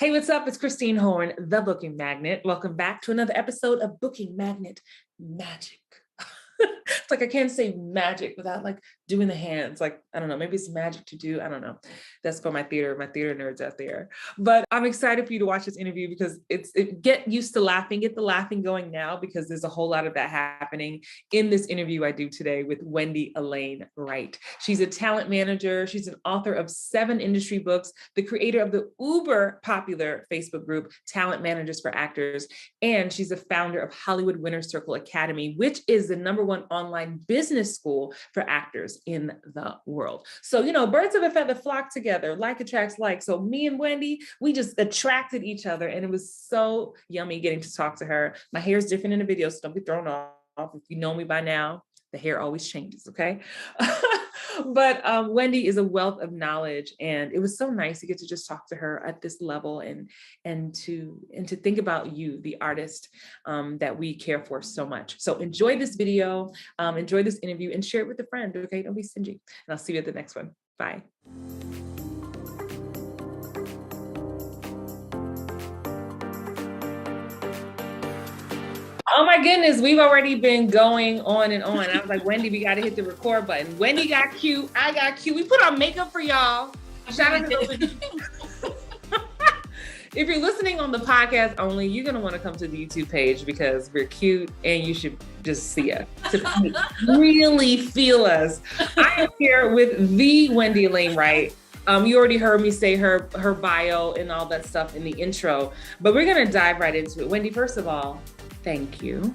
Hey, what's up? It's Christine Horn, the Booking Magnet. Welcome back to another episode of Booking Magnet Magic. It's like I can't say magic without like doing the hands. Like, I don't know, maybe it's magic to do. I don't know. That's for my theater nerds out there. But I'm excited for you to watch this interview because get used to laughing, get the laughing going now because there's a whole lot of that happening in this interview I do today with Wendy Alane Wright. She's a talent manager. She's an author of 7 industry books, the creator of the uber popular Facebook group, Talent Managers for Actors. And she's a founder of Hollywood Winner's Circle Academy, which is the #1 online business school for actors in the world. So, birds of a feather flock together, like attracts like. So me and Wendy, we just attracted each other and it was so yummy getting to talk to her. My hair is different in the video, so don't be thrown off. If you know me by now, the hair always changes, okay? But Wendy is a wealth of knowledge, and it was so nice to get to just talk to her at this level and to think about you, the artist that we care for so much. So enjoy this video, enjoy this interview, and share it with a friend, okay? Don't be stingy. And I'll see you at the next one. Bye. Oh my goodness, we've already been going on and on. I was like, Wendy, we got to hit the record button. Wendy got cute. I got cute. We put on makeup for y'all. Shout out to those. If you're listening on the podcast only, you're going to want to come to the YouTube page because we're cute and you should just see us to really feel us. I am here with the Wendy Alane Wright. You already heard me say her bio and all that stuff in the intro, but we're going to dive right into it. Wendy, first of all, thank you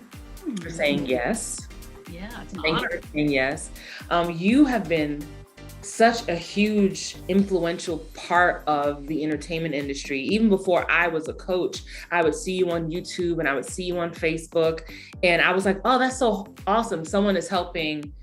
for saying yes. Yeah, it's an Thank honor. you for saying yes. You have been such a huge influential part of the entertainment industry. Even before I was a coach, I would see you on YouTube and I would see you on Facebook. And I was like, oh, that's so awesome. Someone is helping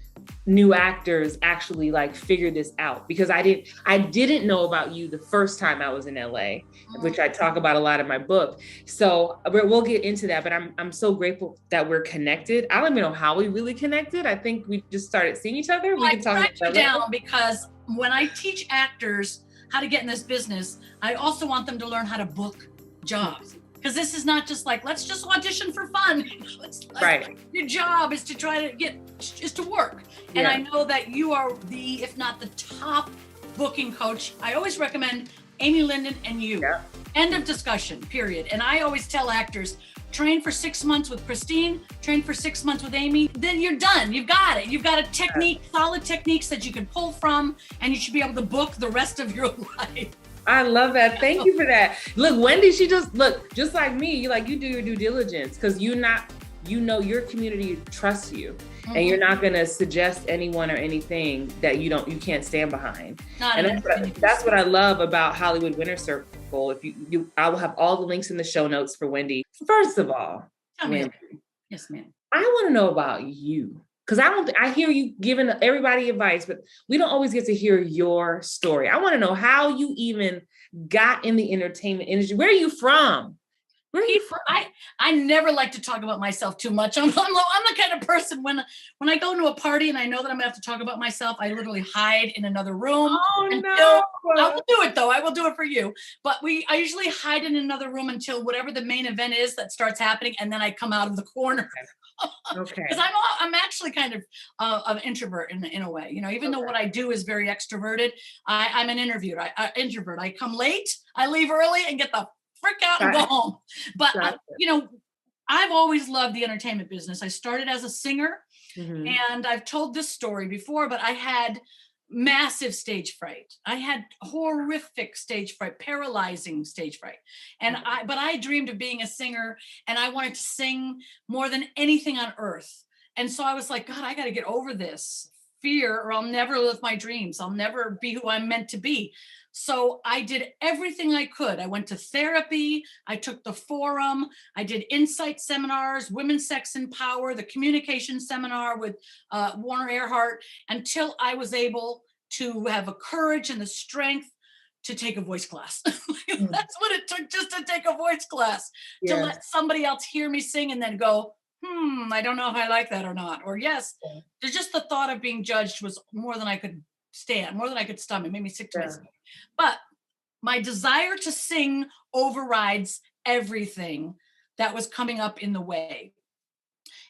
new actors actually like figure this out, because I didn't know about you the first time I was in LA, which I talk about a lot in my book. So we'll get into that, but I'm so grateful that we're connected. I don't even know how we really connected. I think we just started seeing each other. Well, I tracked you down because when I teach actors how to get in this business, I also want them to learn how to book jobs. Because this is not just like, let's just audition for fun. Right. Your job is to try to to work. And I know that you are if not the top booking coach. I always recommend Amy Linden and you. Yeah. End of discussion, period. And I always tell actors, train for 6 months with Christine, train for 6 months with Amy, then you're done. You've got it. You've got a technique, solid techniques that you can pull from, and you should be able to book the rest of your life. I love that. Thank you for that. Look, Wendy, she just like me, you do your due diligence because your community trusts you, and you're not going to suggest anyone or anything that you can't stand behind. That's what I love about Hollywood Winner's Circle. I will have all the links in the show notes for Wendy. First of all, Wendy, yes, ma'am. I want to know about you. Because I hear you giving everybody advice, but we don't always get to hear your story. I want to know how you even got in the entertainment industry. Where are you from? Where are you from? I never like to talk about myself too much. I'm the kind of person when I go to a party and I know that I'm gonna have to talk about myself, I literally hide in another room. Oh no! I will do it though. I will do it for you. But I usually hide in another room until whatever the main event is that starts happening, and then I come out of the corner. Okay. Because I'm actually kind of an introvert in a way, even though what I do is very extroverted. I'm an introvert. I come late, I leave early, and get the frick out and go home. But I've always loved the entertainment business. I started as a singer, and I've told this story before, but I had massive stage fright. I had horrific stage fright, paralyzing stage fright. And I dreamed of being a singer, and I wanted to sing more than anything on earth. And so I was like, God, I got to get over this fear or I'll never live my dreams. I'll never be who I'm meant to be. So I did everything I could. I went to therapy. I took the forum. I did insight seminars, women's sex and power, the communication seminar with Warner Earhart, until I was able to have a courage and the strength to take a voice class. That's what it took, just to take a voice class, to let somebody else hear me sing and then go, I don't know if I like that or not. Or yes, there's just the thought of being judged was more than I could stand, more than I could stomach. It made me sick to my stomach. But my desire to sing overrides everything that was coming up in the way.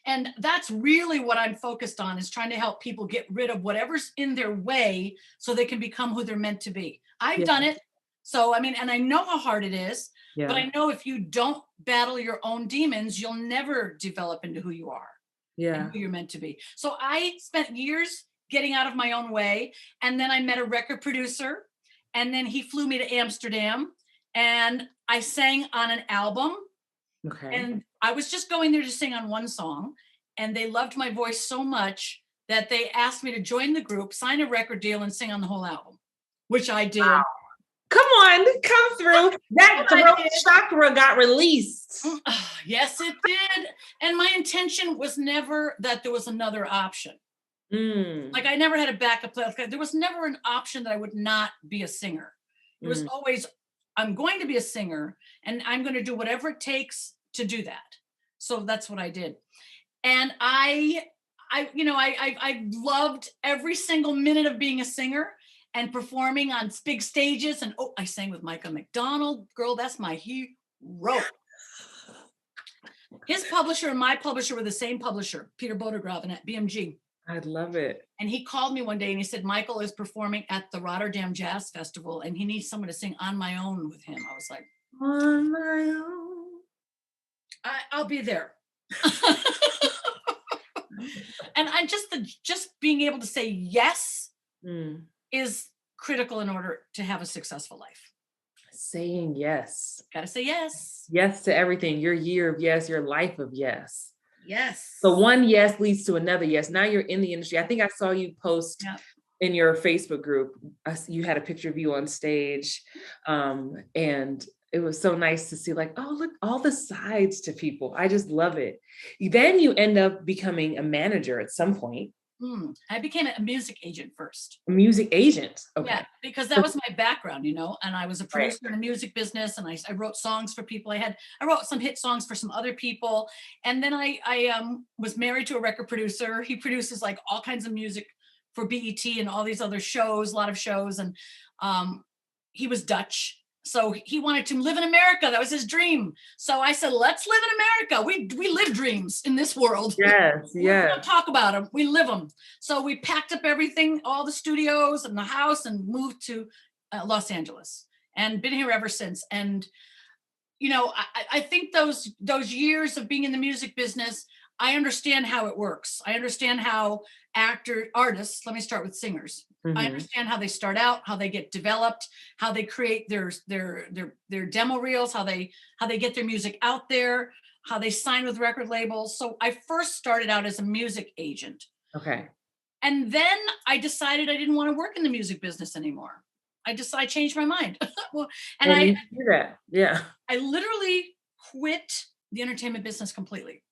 And that's really what I'm focused on, is trying to help people get rid of whatever's in their way so they can become who they're meant to be. I've done it. So, I mean, and I know how hard it is, but I know if you don't battle your own demons, you'll never develop into who you are and who you're meant to be. So I spent years getting out of my own way. And then I met a record producer, and then he flew me to Amsterdam, and I sang on an album. And I was just going there to sing on one song, and they loved my voice so much that they asked me to join the group, sign a record deal, and sing on the whole album, which I did. Wow. Come on, come through. That throat chakra got released. Yes, it did. And my intention was never that there was another option. Like, I never had a backup plan. There was never an option that I would not be a singer. It was always, I'm going to be a singer, and I'm going to do whatever it takes to do that. So that's what I did. And I loved every single minute of being a singer and performing on big stages. And I sang with Michael McDonald. Girl, that's my hero. His publisher and my publisher were the same publisher, Peter Bodegraven at BMG. I love it. And he called me one day and he said, Michael is performing at the Rotterdam Jazz Festival and he needs someone to sing On My Own with him. I was like, On My Own. I'll be there. And I just being able to say yes is critical in order to have a successful life. Saying yes. Got to say yes. Yes to everything. Your year of yes, your life of yes. Yes. So one yes leads to another yes. Now you're in the industry. I think I saw you post in your Facebook group. You had a picture of you on stage. And it was so nice to see, like, oh, look, all the sides to people. I just love it. Then you end up becoming a manager at some point. I became a music agent first. A music agent. Okay. Yeah, because that was my background, and I was a producer in the music business, and I wrote songs for people. I wrote some hit songs for some other people. And then I was married to a record producer. He produces like all kinds of music for BET and all these other shows, a lot of shows. And he was Dutch. So he wanted to live in America. That was his dream. So I said, let's live in America. We live dreams in this world. Yes, we don't talk about them. We live them. So we packed up everything, all the studios and the house, and moved to Los Angeles, and been here ever since. And, I think those years of being in the music business, I understand how it works. I understand how artists, let me start with singers. I understand how they start out, how they get developed, how they create their demo reels, how they get their music out there, how they sign with record labels. So I first started out as a music agent. Okay. And then I decided I didn't want to work in the music business anymore. I changed my mind. I do that. Yeah. I literally quit the entertainment business completely.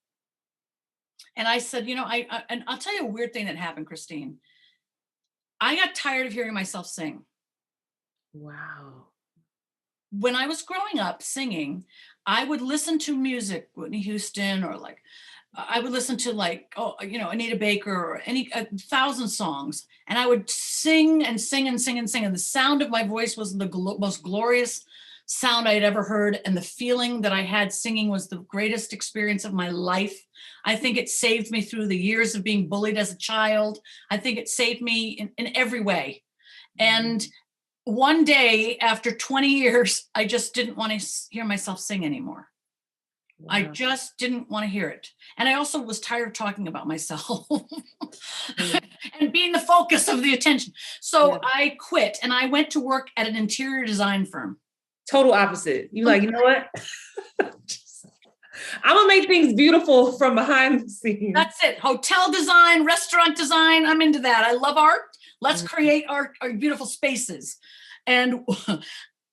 And I said, and I'll tell you a weird thing that happened, Christine. I got tired of hearing myself sing. Wow. When I was growing up singing, I would listen to music, Whitney Houston, or I would listen to Anita Baker, or 1,000 songs. And I would sing and sing and sing and sing. And the sound of my voice was the most glorious sound I had ever heard. And the feeling that I had singing was the greatest experience of my life. I think it saved me through the years of being bullied as a child. I think it saved me in every way. And one day after 20 years, I just didn't want to hear myself sing anymore. Wow. I just didn't want to hear it. And I also was tired of talking about myself and being the focus of the attention. So I quit and I went to work at an interior design firm. Total opposite. You like, you know what? I'm gonna make things beautiful from behind the scenes. That's it. Hotel design, restaurant design. I'm into that. I love art. Let's create our beautiful spaces. And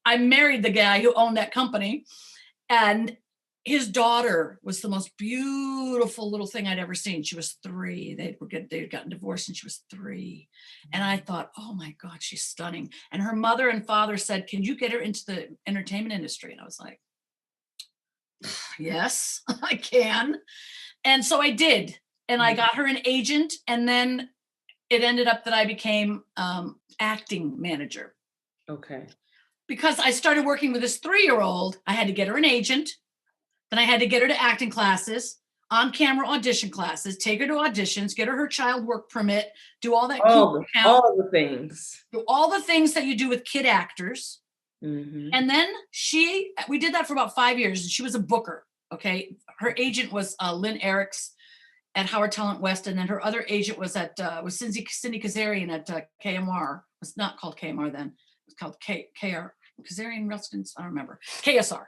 I married the guy who owned that company, and his daughter was the most beautiful little thing I'd ever seen. She was 3. They'd gotten divorced and she was 3. And I thought, oh my God, she's stunning. And her mother and father said, can you get her into the entertainment industry? And I was like, yes, I can. And so I did. And I got her an agent. And then it ended up that I became acting manager. Okay. because I started working with this 3-year-old, I had to get her an agent. Then I had to get her to acting classes, on-camera audition classes, take her to auditions, get her child work permit, do all that. All the things. Do all the things that you do with kid actors. Mm-hmm. And then we did that for about 5 years. And she was a booker. Okay. Her agent was Lynn Eriks at Howard Talent West. And then her other agent was Cindy Kazarian at KMR. It's not called KMR then. It was called KR. Kazarian Ruskin, I don't remember. KSR.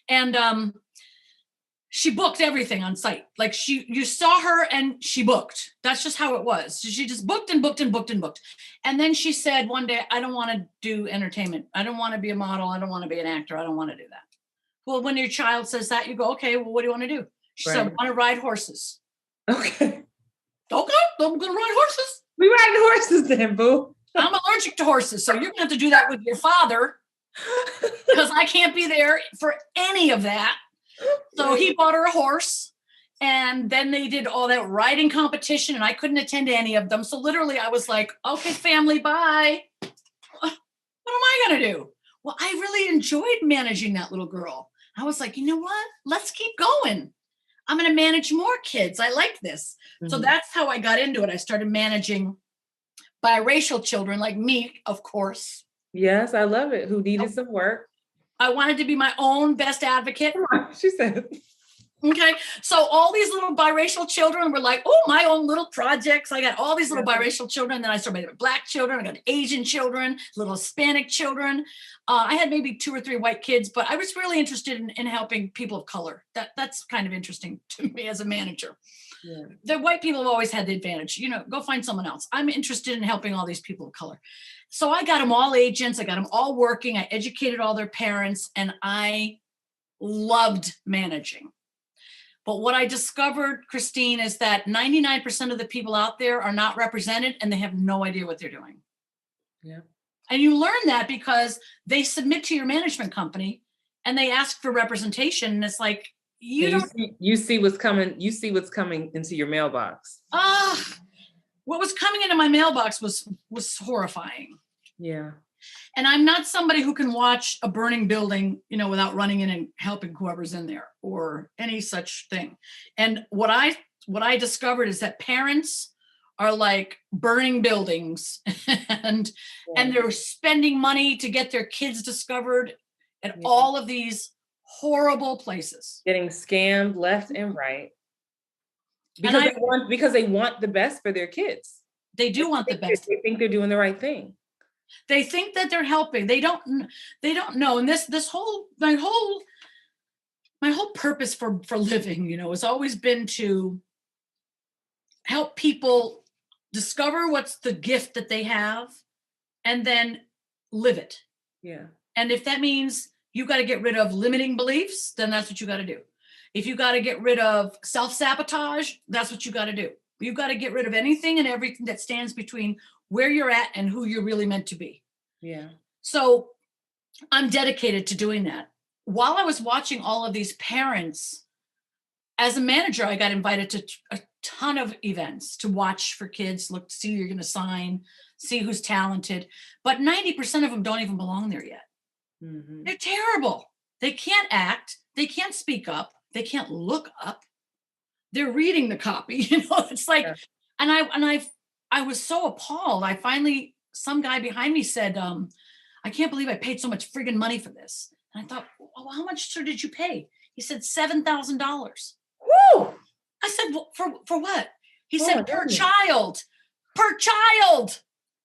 And she booked everything on site. Like you saw her and she booked. That's just how it was. So she just booked and booked and booked and booked. And then she said one day, I don't want to do entertainment. I don't want to be a model. I don't want to be an actor. I don't want to do that. Well, when your child says that, you go, okay, well, what do you want to do? She said, I want to ride horses. Okay. Okay, I'm going to ride horses. We ride horses then, boo. I'm allergic to horses. So you're going to have to do that with your father because I can't be there for any of that. So he bought her a horse, and then they did all that riding competition, and I couldn't attend any of them. So literally I was like, okay, family, bye. What am I going to do? Well, I really enjoyed managing that little girl. I was like, you know what? Let's keep going. I'm going to manage more kids. I like this. Mm-hmm. So that's how I got into it. I started managing biracial children like me, of course. Yes, I love it. Who needed some work. I wanted to be my own best advocate. Come on, she said. Okay. So all these little biracial children were like, oh, my own little projects. I got all these little biracial children. Then I started with Black children. I got Asian children, little Hispanic children. I had maybe 2 or 3 white kids, but I was really interested in helping people of color. That's kind of interesting to me as a manager. Yeah. The white people have always had the advantage. Go find someone else. I'm interested in helping all these people of color. So I got them all agents. I got them all working. I educated all their parents, and I loved managing. But what I discovered, Christine, is that 99% of the people out there are not represented, and they have no idea what they're doing. Yeah. And you learn that because they submit to your management company and they ask for representation. And it's like, you see what's coming. You see what's coming into your mailbox. What was coming into my mailbox was horrifying. Yeah. And I'm not somebody who can watch a burning building, without running in and helping whoever's in there or any such thing. And what I discovered is that parents are like burning buildings and they're spending money to get their kids discovered at all of these horrible places. Getting scammed left and right. Because they want the best for their kids. They do want the best. They think they're doing the right thing. They think that they're helping. They don't know. And my whole purpose for living, has always been to help people discover what's the gift that they have and then live it. Yeah. And if that means you got to get rid of limiting beliefs, then that's what you got to do. If you got to get rid of self-sabotage, that's what you got to do. You got to get rid of anything and everything that stands between where you're at and who you're really meant to be. Yeah. So I'm dedicated to doing that. While I was watching all of these parents, as a manager, I got invited to a ton of events to watch for kids, look to see who you're going to sign, see who's talented. But 90% of them don't even belong there yet. Mm-hmm. They're terrible. They can't act. They can't speak up. They can't look up. They're reading the copy. It's like, and I was so appalled. Some guy behind me said, I can't believe I paid so much friggin' money for this. And I thought, well, how much, sir, did you pay? He said, $7,000. Woo! I said, well, for what? He said, per child.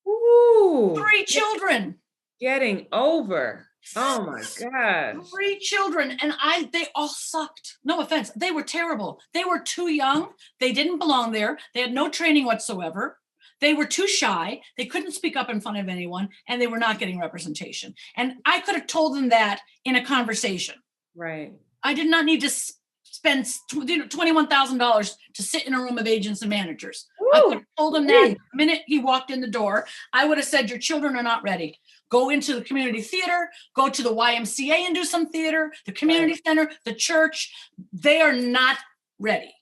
Ooh. 3 children. Getting over. Oh my God. 3 children. And they all sucked. No offense. They were terrible. They were too young. They didn't belong there. They had no training whatsoever. They were too shy. They couldn't speak up in front of anyone, and they were not getting representation. And I could have told them that in a conversation. Right. I did not need to spend $21,000 to sit in a room of agents and managers. Ooh, I could have told him that the minute he walked in the door. I would have said, your children are not ready. Go into the community theater, go to the YMCA and do some theater, the community center, the church. They are not ready.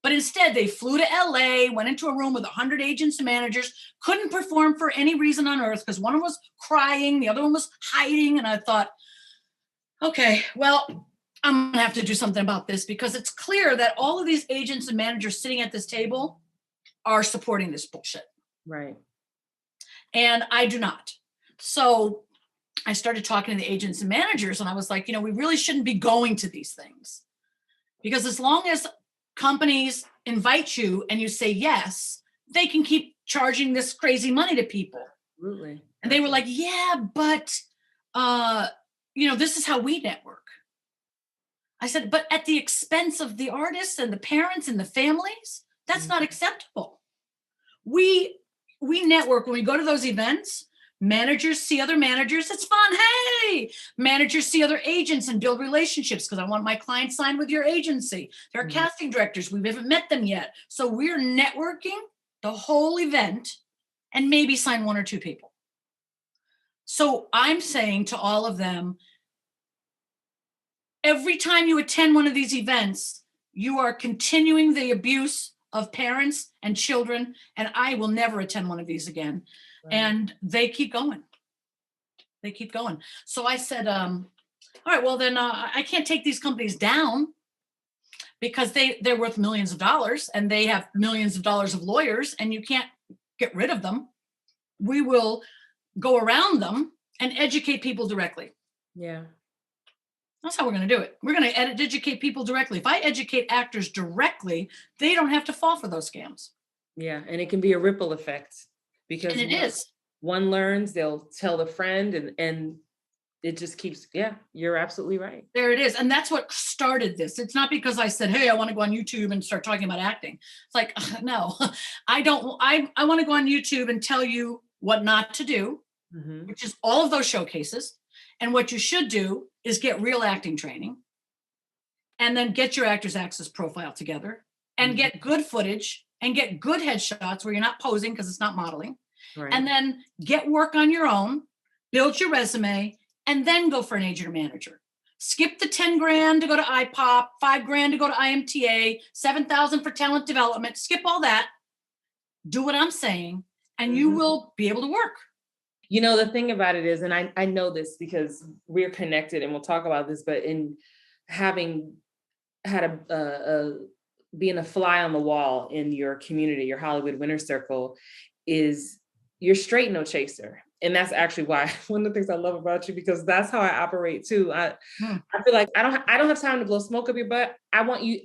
But instead, they flew to LA, went into a room with 100 agents and managers, couldn't perform for any reason on earth because one of them was crying, the other one was hiding. And I thought, okay, well, I'm going to have to do something about this because it's clear that all of these agents and managers sitting at this table are supporting this bullshit. Right. And I do not. So I started talking to the agents and managers, and I was like, we really shouldn't be going to these things, because as long as companies invite you and you say yes, they can keep charging this crazy money to people. Absolutely. And they were like, yeah, but this is how we network. I said, but at the expense of the artists and the parents and the families, that's not acceptable. We network when we go to those events. Managers see other managers. It's fun. Hey, managers see other agents and build relationships because I want my client signed with your agency. There are casting directors. We haven't met them yet. So we're networking the whole event and maybe sign one or two people. So I'm saying to all of them, every time you attend one of these events, you are continuing the abuse of parents and children, and I will never attend one of these again. Right. And they keep going. So I said, all right, well then I can't take these companies down because they're worth millions of dollars and they have millions of dollars of lawyers and you can't get rid of them. We will go around them and educate people directly. Yeah. That's how we're going to do it. We're going to educate people directly. If I educate actors directly, they don't have to fall for those scams. Yeah. And it can be a ripple effect because one learns, they'll tell a friend and it just keeps, you're absolutely right. There it is. And that's what started this. It's not because I said, hey, I want to go on YouTube and start talking about acting. It's like, no, I don't. I want to go on YouTube and tell you what not to do, which is all of those showcases. And what you should do is get real acting training and then get your Actors Access profile together and get good footage and get good headshots where you're not posing because it's not modeling. Right. And then get work on your own, build your resume, and then go for an agent or manager. Skip the 10 grand to go to IPOP, 5 grand to go to IMTA, 7,000 for talent development. Skip all that. Do what I'm saying, and you will be able to work. The thing about it is, and I know this because we're connected and we'll talk about this, but in having had being a fly on the wall in your community, your Hollywood winner circle, is you're straight no chaser. And that's actually why one of the things I love about you, because that's how I operate too. I feel like I don't have time to blow smoke up your butt. I want you,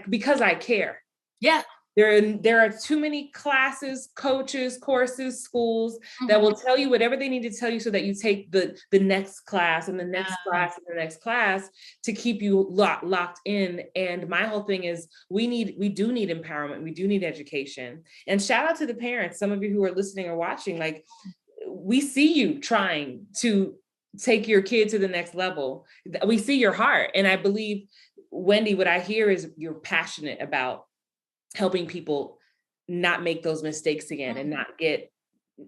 because I care. Yeah. There are too many classes, coaches, courses, schools that will tell you whatever they need to tell you so that you take the next class and the next class and the next class to keep you locked in. And my whole thing is we do need empowerment. We do need education. And shout out to the parents. Some of you who are listening or watching, like, we see you trying to take your kid to the next level. We see your heart. And I believe, Wendy, what I hear is you're passionate about helping people not make those mistakes again and not get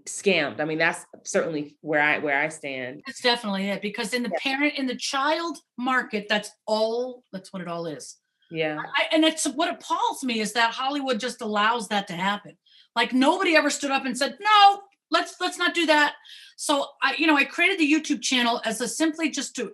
scammed. I mean, that's certainly where I stand. That's definitely it, because in the child market, that's what it all is. Yeah. And it's what appalls me is that Hollywood just allows that to happen. Like nobody ever stood up and said, no, let's not do that. So I created the YouTube channel as simply just to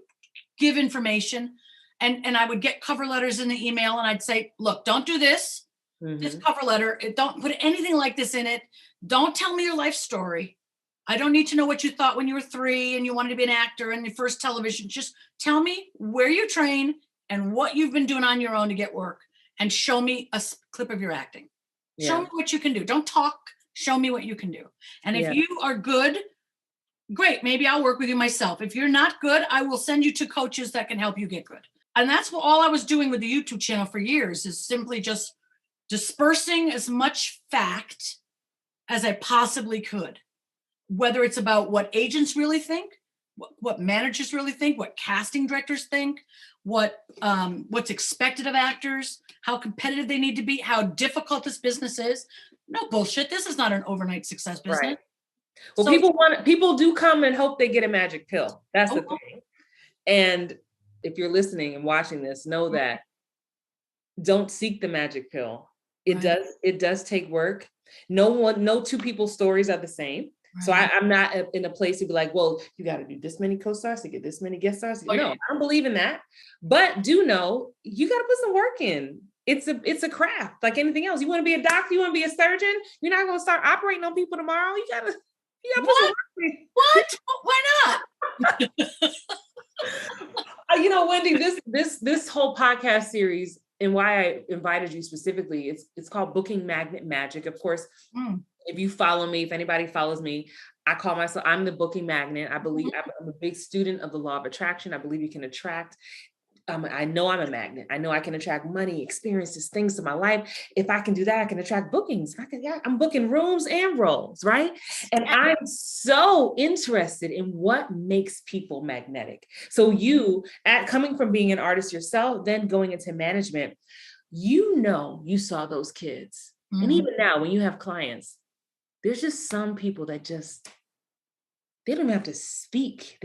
give information, and I would get cover letters in the email and I'd say, look, don't do this. This cover letter, don't put anything like this in it. Don't tell me your life story. I don't need to know what you thought when you were 3 and you wanted to be an actor in your first television. Just tell me where you train and what you've been doing on your own to get work, and show me a clip of your acting. Yeah. Show me what you can do. Don't talk. Show me what you can do. And if you are good, great. Maybe I'll work with you myself. If you're not good, I will send you to coaches that can help you get good. And that's all I was doing with the YouTube channel for years, is simply just dispersing as much fact as I possibly could, whether it's about what agents really think, what managers really think, what casting directors think, what's expected of actors, how competitive they need to be, how difficult this business is. No bullshit. This is not an overnight success business. Right. Well, people do come and hope they get a magic pill. That's the thing. And if you're listening and watching this, know that don't seek the magic pill. Right. It does take work. No two people's stories are the same. So Right. I'm not in a place to be like, well, you got to do this many co-stars to get this many guest stars. Oh, No, yeah. I don't believe in that. But do know you got to put some work in. It's a craft like anything else. You want to be a doctor, you want to be a surgeon. You're not going to start operating on people tomorrow. You gotta put some What? work in. What? Why not? Wendy, this whole podcast series and why I invited you specifically, it's called Booking Magnet Magic. Of course, if you follow me, if anybody follows me, I'm the booking magnet. I believe I'm a big student of the law of attraction. I believe you can attract. I know I'm a magnet. I know I can attract money, experiences, things to my life. If I can do that, I can attract bookings. I'm booking rooms and roles, right? And I'm so interested in what makes people magnetic. So you, coming from being an artist yourself, then going into management, you saw those kids. And even now, when you have clients, there's just some people that they don't have to speak.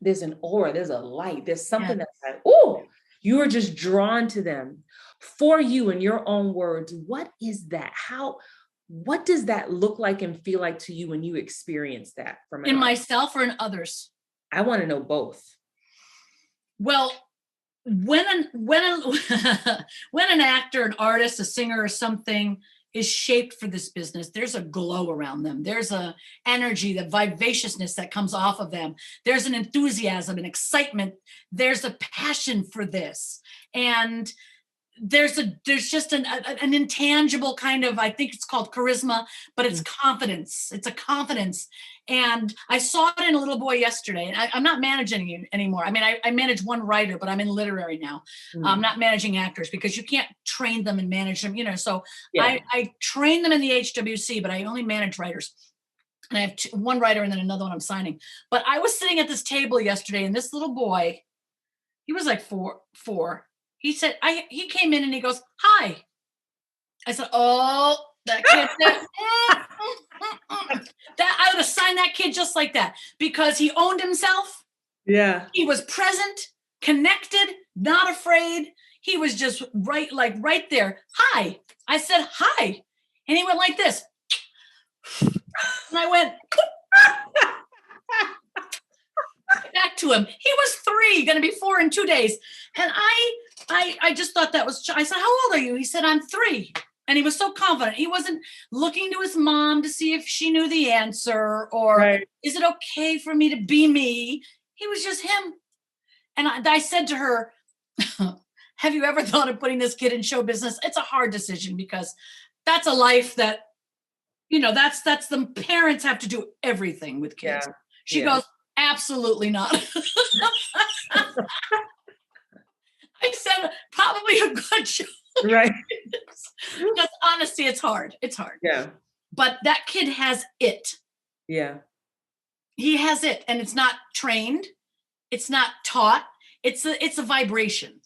There's an aura, there's a light, there's something that's like, oh, you are just drawn to them. For you, in your own words, what is that? What does that look like and feel like to you when you experience that from in myself or in others? I want to know both. Well, when an actor, an artist, a singer, or something is shaped for this business, there's a glow around them. There's a energy, the vivaciousness that comes off of them. There's an enthusiasm, an excitement. There's a passion for this. And there's just an intangible kind of, I think it's called charisma, but it's confidence. It's a confidence. And I saw it in a little boy yesterday. And I'm not managing anymore. I mean, I manage one writer, but I'm in literary now. I'm not managing actors because you can't train them and manage them, So I train them in the HWC, but I only manage writers. And I have one writer and then another one I'm signing. But I was sitting at this table yesterday, and this little boy, he was like four. He said, he came in and he goes, "Hi." I said, "Oh, that kid." That I would have signed that kid just like that because he owned himself. Yeah. He was present, connected, not afraid. He was just right there. "Hi." I said, "Hi." And he went like this. And I went back to him. He was 3, going to be 4 in 2 days. And I just thought that was, I said, "How old are you?" He said, "I'm 3. And he was so confident. He wasn't looking to his mom to see if she knew the answer or is it okay for me to be me? He was just him. And I said to her, "Have you ever thought of putting this kid in show business?" It's a hard decision because that's a life that, that's the parents have to do everything with kids. She goes, "Absolutely not." I said, "Probably a good show." Right. Because honestly, it's hard. It's hard. Yeah. But that kid has it. Yeah. He has it. And it's not trained. It's not taught. It's a vibration.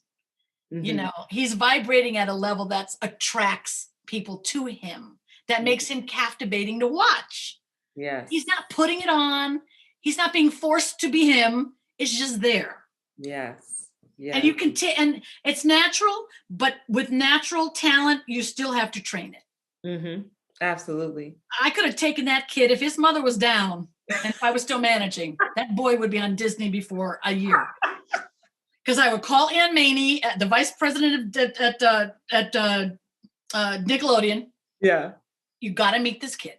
He's vibrating at a level that attracts people to him, that makes him captivating to watch. Yes. He's not putting it on. He's not being forced to be him. It's just there. Yes. Yeah. And you can and it's natural, but with natural talent, you still have to train it. Absolutely. I could have taken that kid if his mother was down and if I was still managing. That boy would be on Disney before a year. Because I would call Ann Maney, the vice president at Nickelodeon. Yeah. "You got to meet this kid.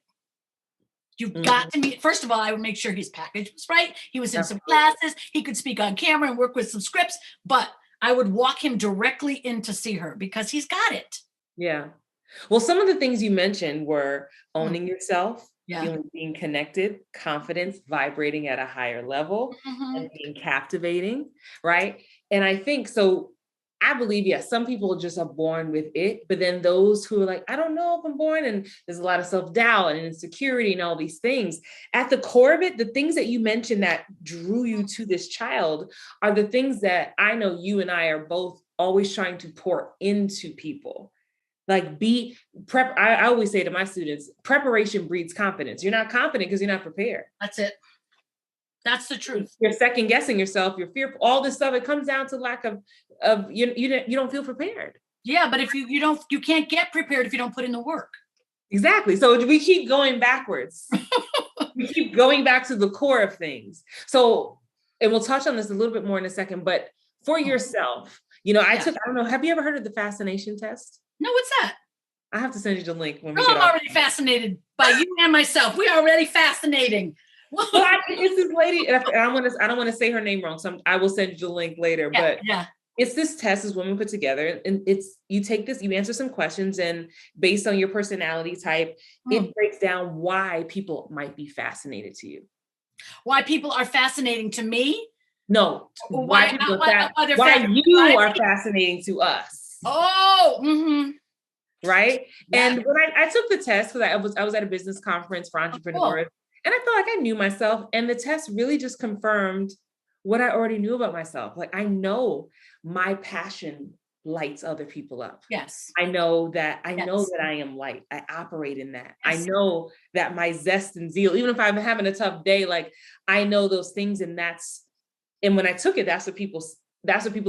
You've got to meet." First of all, I would make sure his package was right. He was in some classes. He could speak on camera and work with some scripts. But I would walk him directly in to see her because he's got it. Yeah. Well, some of the things you mentioned were owning yourself, being connected, confidence, vibrating at a higher level, and being captivating, right? And I think so. I believe, yes, some people just are born with it, but then those who are like, "I don't know if I'm born," and there's a lot of self-doubt and insecurity and all these things. At the core of it, the things that you mentioned that drew you to this child are the things that I know you and I are both always trying to pour into people. Like I always say to my students, preparation breeds confidence. You're not confident because you're not prepared. That's it. That's the truth. You're second guessing yourself. You're fearful. All this stuff. It comes down to lack of you don't feel prepared. Yeah, but if you can't get prepared if you don't put in the work. Exactly. So we keep going backwards. We keep going back to the core of things. So, and we'll touch on this a little bit more in a second, but for yourself, I don't know, have you ever heard of the Fascination Test? No, what's that? I have to send you the link when we Oh, get I'm off. already fascinated by you and myself. We are already fascinating. Well, it's this lady, and I don't want to say her name wrong, so I will send you the link later. Yeah, but yeah. It's this test this women put together, and you take this, you answer some questions, and based on your personality type, it breaks down why people might be fascinated to you. Why people are fascinating to me? No, why you are fascinating to us. Oh, mm-hmm. Right. Yeah. And when I took the test, because I was at a business conference for entrepreneurs, and I felt like I knew myself, and the test really just confirmed what I already knew about myself. Like, I know my passion lights other people up. Yes. I know that I am light. I operate in that. Yes. I know that my zest and zeal, even if I'm having a tough day, like, I know those things. And when I took it, that's what people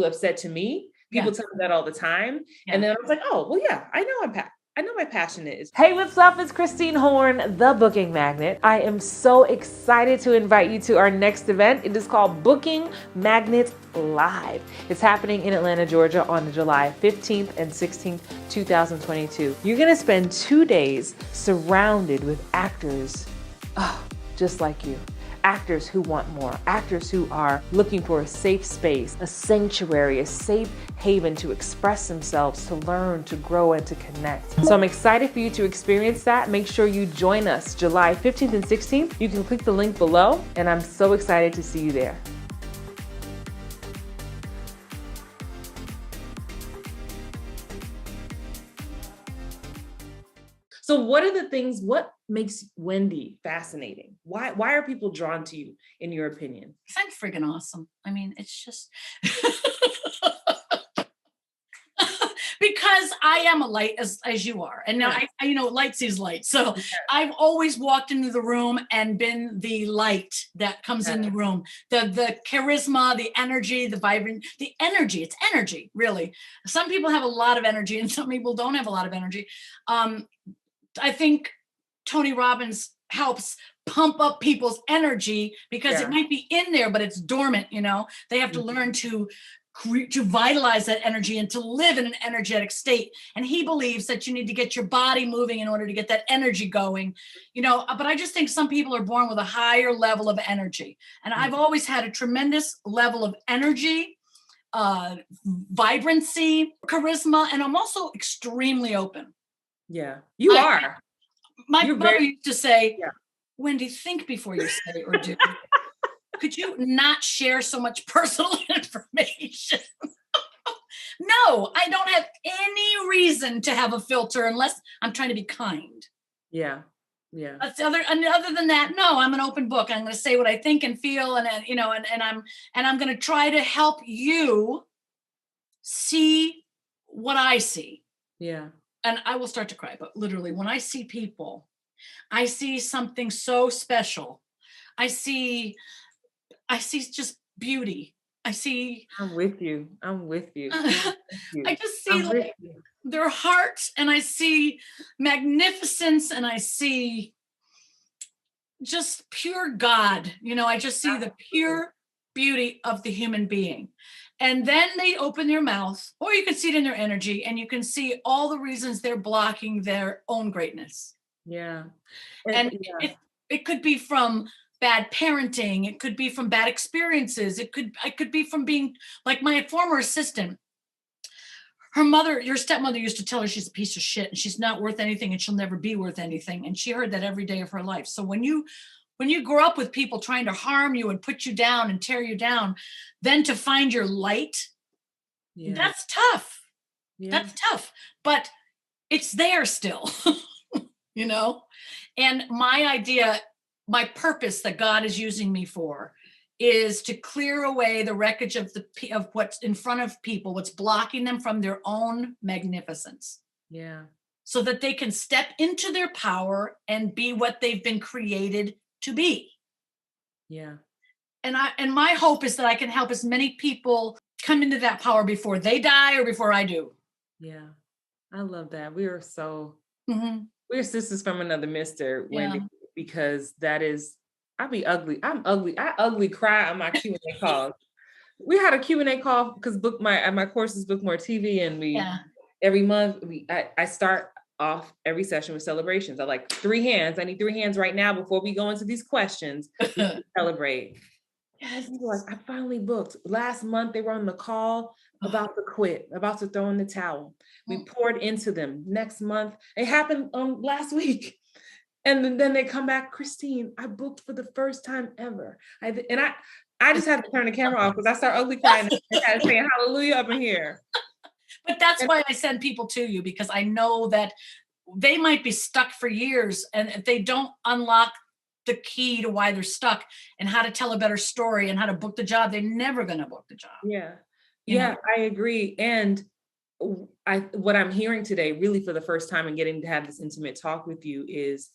have said to me. People tell me that all the time. Yeah. And then I was like, oh, well, yeah, I know my passion is. Hey, what's up? It's Christine Horn, the Booking Magnet. I am so excited to invite you to our next event. It is called Booking Magnet Live. It's happening in Atlanta, Georgia on July 15th and 16th, 2022. You're going to spend 2 days surrounded with actors just like you. Actors who want more, actors who are looking for a safe space, a sanctuary, a safe haven to express themselves, to learn, to grow, and to connect. So I'm excited for you to experience that. Make sure you join us July 15th and 16th. You can click the link below, and I'm so excited to see you there. So what makes Wendy fascinating? Why are people drawn to you, in your opinion? I'm freaking awesome. I mean, it's just because I am a light as you are. And now I light sees light. So I've always walked into the room and been the light that comes in the room. The charisma, the energy, the vibrant, the energy. It's energy, really. Some people have a lot of energy and some people don't have a lot of energy. I think Tony Robbins helps pump up people's energy because it might be in there, but it's dormant. They have to learn to vitalize that energy and to live in an energetic state. And he believes that you need to get your body moving in order to get that energy going, but I just think some people are born with a higher level of energy. And I've always had a tremendous level of energy, vibrancy, charisma, and I'm also extremely open. Yeah, you are. My mother used to say, Wendy, think before you say or do. Could you not share so much personal information? No, I don't have any reason to have a filter unless I'm trying to be kind. Yeah. Yeah. Other than that, no, I'm an open book. I'm going to say what I think and feel, and I'm going to try to help you see what I see. Yeah. And I will start to cry, but literally when I see people, I see something so special. I see just beauty. I'm with you. I just see their hearts, and I see magnificence, and I see just pure God. I just see the pure beauty of the human being. And then they open their mouth, or you can see it in their energy, and you can see all the reasons they're blocking their own greatness. Yeah. And it could be from bad parenting. It could be from bad experiences. It could be from being like my former assistant. Her mother, your stepmother, used to tell her she's a piece of shit and she's not worth anything and she'll never be worth anything. And she heard that every day of her life. So when you grow up with people trying to harm you and put you down and tear you down, then to find your light, that's tough. Yeah. That's tough, but it's there still, And my idea, my purpose that God is using me for is to clear away the wreckage of what's in front of people, what's blocking them from their own magnificence. Yeah. So that they can step into their power and be what they've been created to be. Yeah. And my hope is that I can help as many people come into that power before they die or before I do. Yeah. I love that. We are so, Mhm. we're sisters from another mister, Yeah. Wendy, because that is, I be ugly. I'm ugly. I ugly cry on my Q&A calls. We had a Q&A call because my course is Book More TV, and we Yeah. every month I start off every session with celebrations. I like 3 hands. I need 3 hands right now before we go into these questions. We can celebrate. Yes, people are like, I finally booked. Last month they were on the call about to quit, about to throw in the towel. We poured into them. Next month, it happened last week. And then they come back, Christine, I booked for the first time ever. I just had to turn the camera off because I start ugly crying. I had to say hallelujah up in here. But that's And why I send people to you, because I know that they might be stuck for years, and if they don't unlock the key to why they're stuck and how to tell a better story and how to book the job, they're never going to book the job. yeah, You know? yeah, I agree. And what I'm hearing today, really for the first time and getting to have this intimate talk with you is,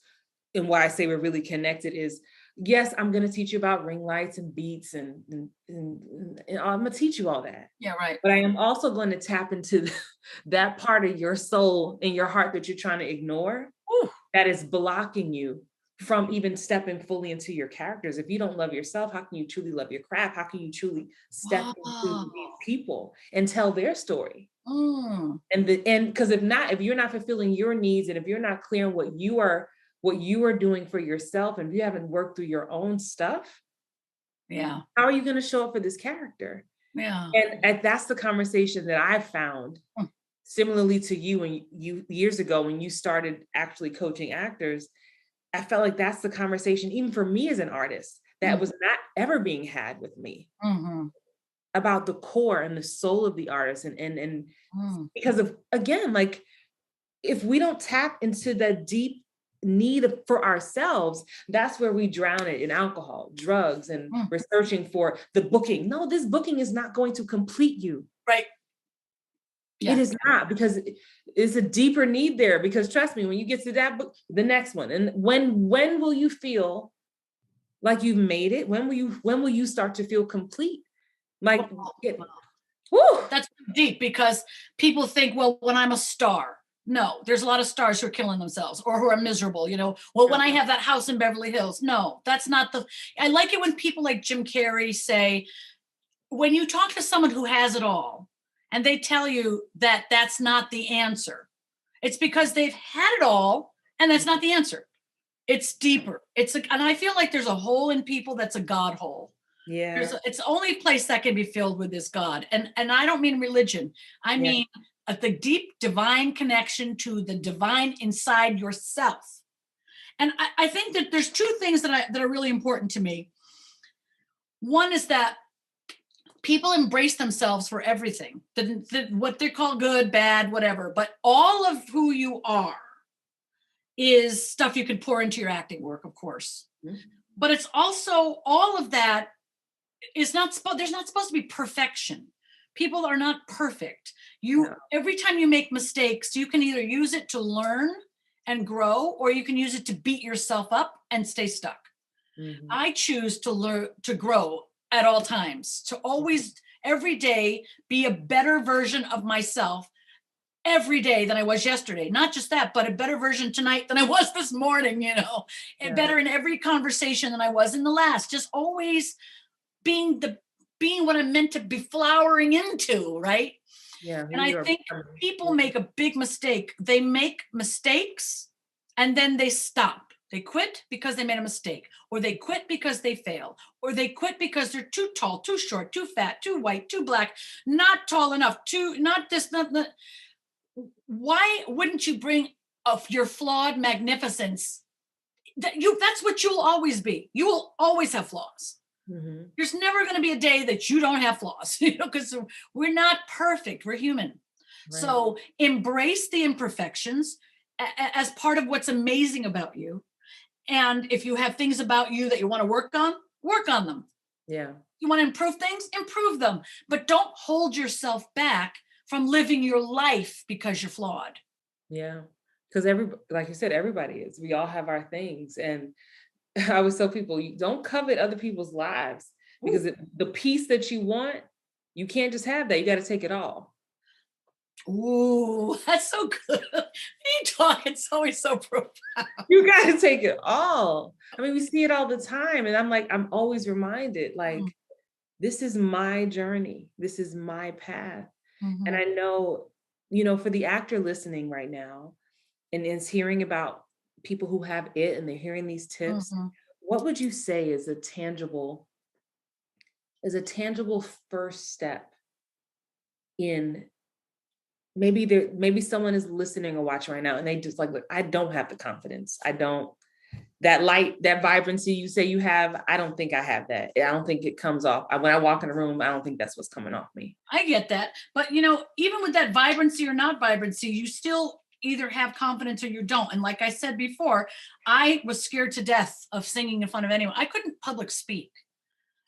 and why I say we're really connected is, yes, I'm going to teach you about ring lights and beats and I'm going to teach you all that. Yeah, right. But I am also going to tap into that part of your soul and your heart that you're trying to ignore, Ooh. that is blocking you from even stepping fully into your characters. If you don't love yourself, how can you truly love your craft? How can you truly step into Wow. these people and tell their story? Mm. And because if you're not fulfilling your needs, and if you're not clear on what you are doing for yourself, and if you haven't worked through your own stuff, Yeah. how are you going to show up for this character? Yeah. And that's the conversation that I found Mm. similarly to you, when you years ago when you started actually coaching actors. I felt like that's the conversation, even for me as an artist, that Mm. was not ever being had with me, Mhm. about the core and the soul of the artist. And Mm. because of, again, like, if we don't tap into that deep for ourselves, that's where we drown it in alcohol, drugs, and Mm. we're searching for the booking. No, this booking is not going to complete you. Right. It Yeah. is not, because it's a deeper need there. Because trust me, when you get to that book, the next one, and when will you feel like you've made it? When will you start to feel complete? Like, Well, whew, that's deep, because people think, well, when I'm a star. No, there's a lot of stars who are killing themselves or who are miserable, Well, when I have that house in Beverly Hills. No, that's not I like it when people like Jim Carrey say, when you talk to someone who has it all and they tell you that that's not the answer, it's because they've had it all and that's not the answer. It's deeper. And I feel like there's a hole in people that's a God hole. yeah, It's the only place that can be filled with this God. And I don't mean religion. I yeah, mean the deep divine connection to the divine inside yourself. And I think that there's two things that are really important to me. One is that people embrace themselves for everything, what they call good, bad, whatever. But all of who you are is stuff you can pour into your acting work, of course. mhm, But it's also, all of that is there's not supposed to be perfection. People are not perfect. no, Every time you make mistakes, you can either use it to learn and grow, or you can use it to beat yourself up and stay stuck. mhm, I choose to learn, to grow at all times, to always, every day, be a better version of myself every day than I was yesterday. Not just that, but a better version tonight than I was this morning, and yeah, better in every conversation than I was in the last. Just always being what I'm meant to be flowering into, right? yeah, who And I you are think becoming. people Yeah, make a big mistake. They make mistakes and then they stop. They quit because they made a mistake, or they quit because they fail, or they quit because they're too tall, too short, too fat, too white, too black, not tall enough, too not this, not that. Why wouldn't you bring of your flawed magnificence? That's what you'll always be. You will always have flaws. mhm, There's never going to be a day that you don't have flaws, because we're not perfect. We're human. right, So embrace the imperfections as part of what's amazing about you. And if you have things about you that you want to work on them. yeah, You want to improve things, improve them, but don't hold yourself back from living your life because you're flawed. yeah. Because like you said, everybody is. We all have our things, and I always tell people, you don't covet other people's lives, because Ooh, the peace that you want, you can't just have that. You got to take it all. Ooh, that's so good. You talk, it's always so profound. You got to take it all. I mean, we see it all the time. And I'm like, I'm always reminded, like, this is my journey. This is my path. And Mm-hmm. I know, for the actor listening right now and is hearing about people who have it and they're hearing these tips, Mm-hmm. what would you say is a tangible first step in maybe someone is listening or watching right now and they just like, look, I don't have the confidence. I don't, that light, that vibrancy you say you have, I don't think I have that. I don't think it comes off. When I walk in a room, I don't think that's what's coming off me. I get that. But, even with that vibrancy or not vibrancy, you still either have confidence or you don't. And like I said before, I was scared to death of singing in front of anyone. I couldn't public speak.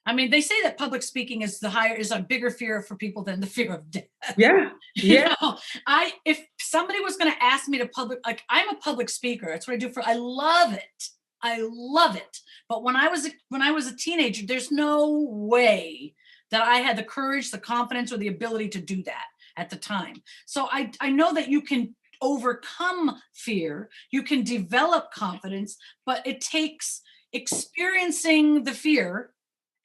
I mean, they say that public speaking is a bigger fear for people than the fear of death. Yeah. Yeah. If somebody was going to ask me to like, I'm a public speaker. That's what I do I love it. I love it. But when I was a teenager, there's no way that I had the courage, the confidence, or the ability to do that at the time. So I know that you can overcome fear, you can develop confidence, but it takes experiencing the fear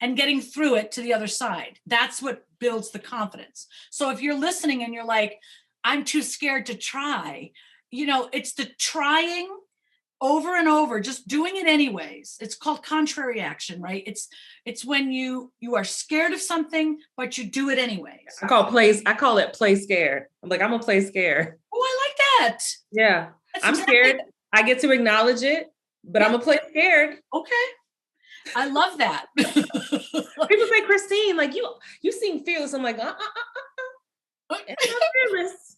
and getting through it to the other side. That's what builds the confidence. So if you're listening and you're like, I'm too scared to try, it's the trying over and over, just doing it anyways. It's called contrary action, right? It's when you are scared of something, but you do it anyways. I call it play scared. I'm gonna play scared. Oh, I like that. Yeah. That's I'm scared. I get to acknowledge it, but I'm gonna play scared. Okay. I love that. People say, Christine, like you seem fearless. I'm like, it's not fearless.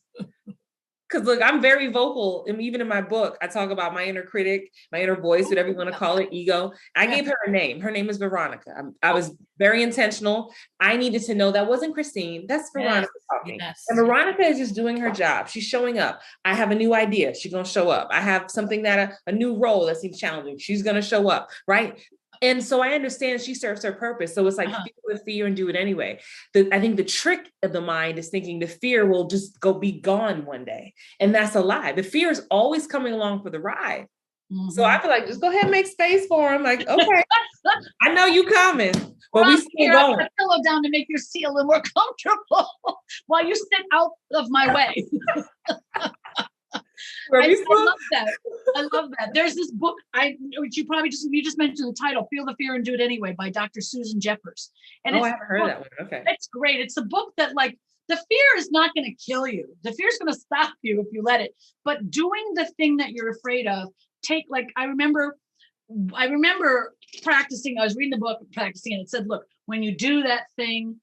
Because look, I'm very vocal. And even in my book, I talk about my inner critic, my inner voice, whatever you want to call it, ego. I gave her a name. Her name is Veronica. I was very intentional. I needed to know that wasn't Christine. That's Veronica talking. Yes. And Veronica is just doing her job. She's showing up. I have a new idea. She's going to show up. I have something a new role that seems challenging. She's going to show up, right? And so I understand she serves her purpose. So it's like feel the fear and do it anyway. I think the trick of the mind is thinking the fear will just be gone one day. And that's a lie. The fear is always coming along for the ride. Mm-hmm. So I feel like, just go ahead and make space for him. Like, okay, I know you coming, but we still going. Put a pillow down to make your seat a little more comfortable while you sit out of my way. I love that. I love that. There's this book which you just mentioned the title, Feel the Fear and Do It Anyway, by Dr. Susan Jeffers. And I haven't heard of that one. Okay. It's great. It's a book that, like, the fear is not going to kill you. The fear is going to stop you if you let it. But doing the thing that you're afraid of, I remember practicing. I was reading the book, practicing, and it said, look, when you do that thing,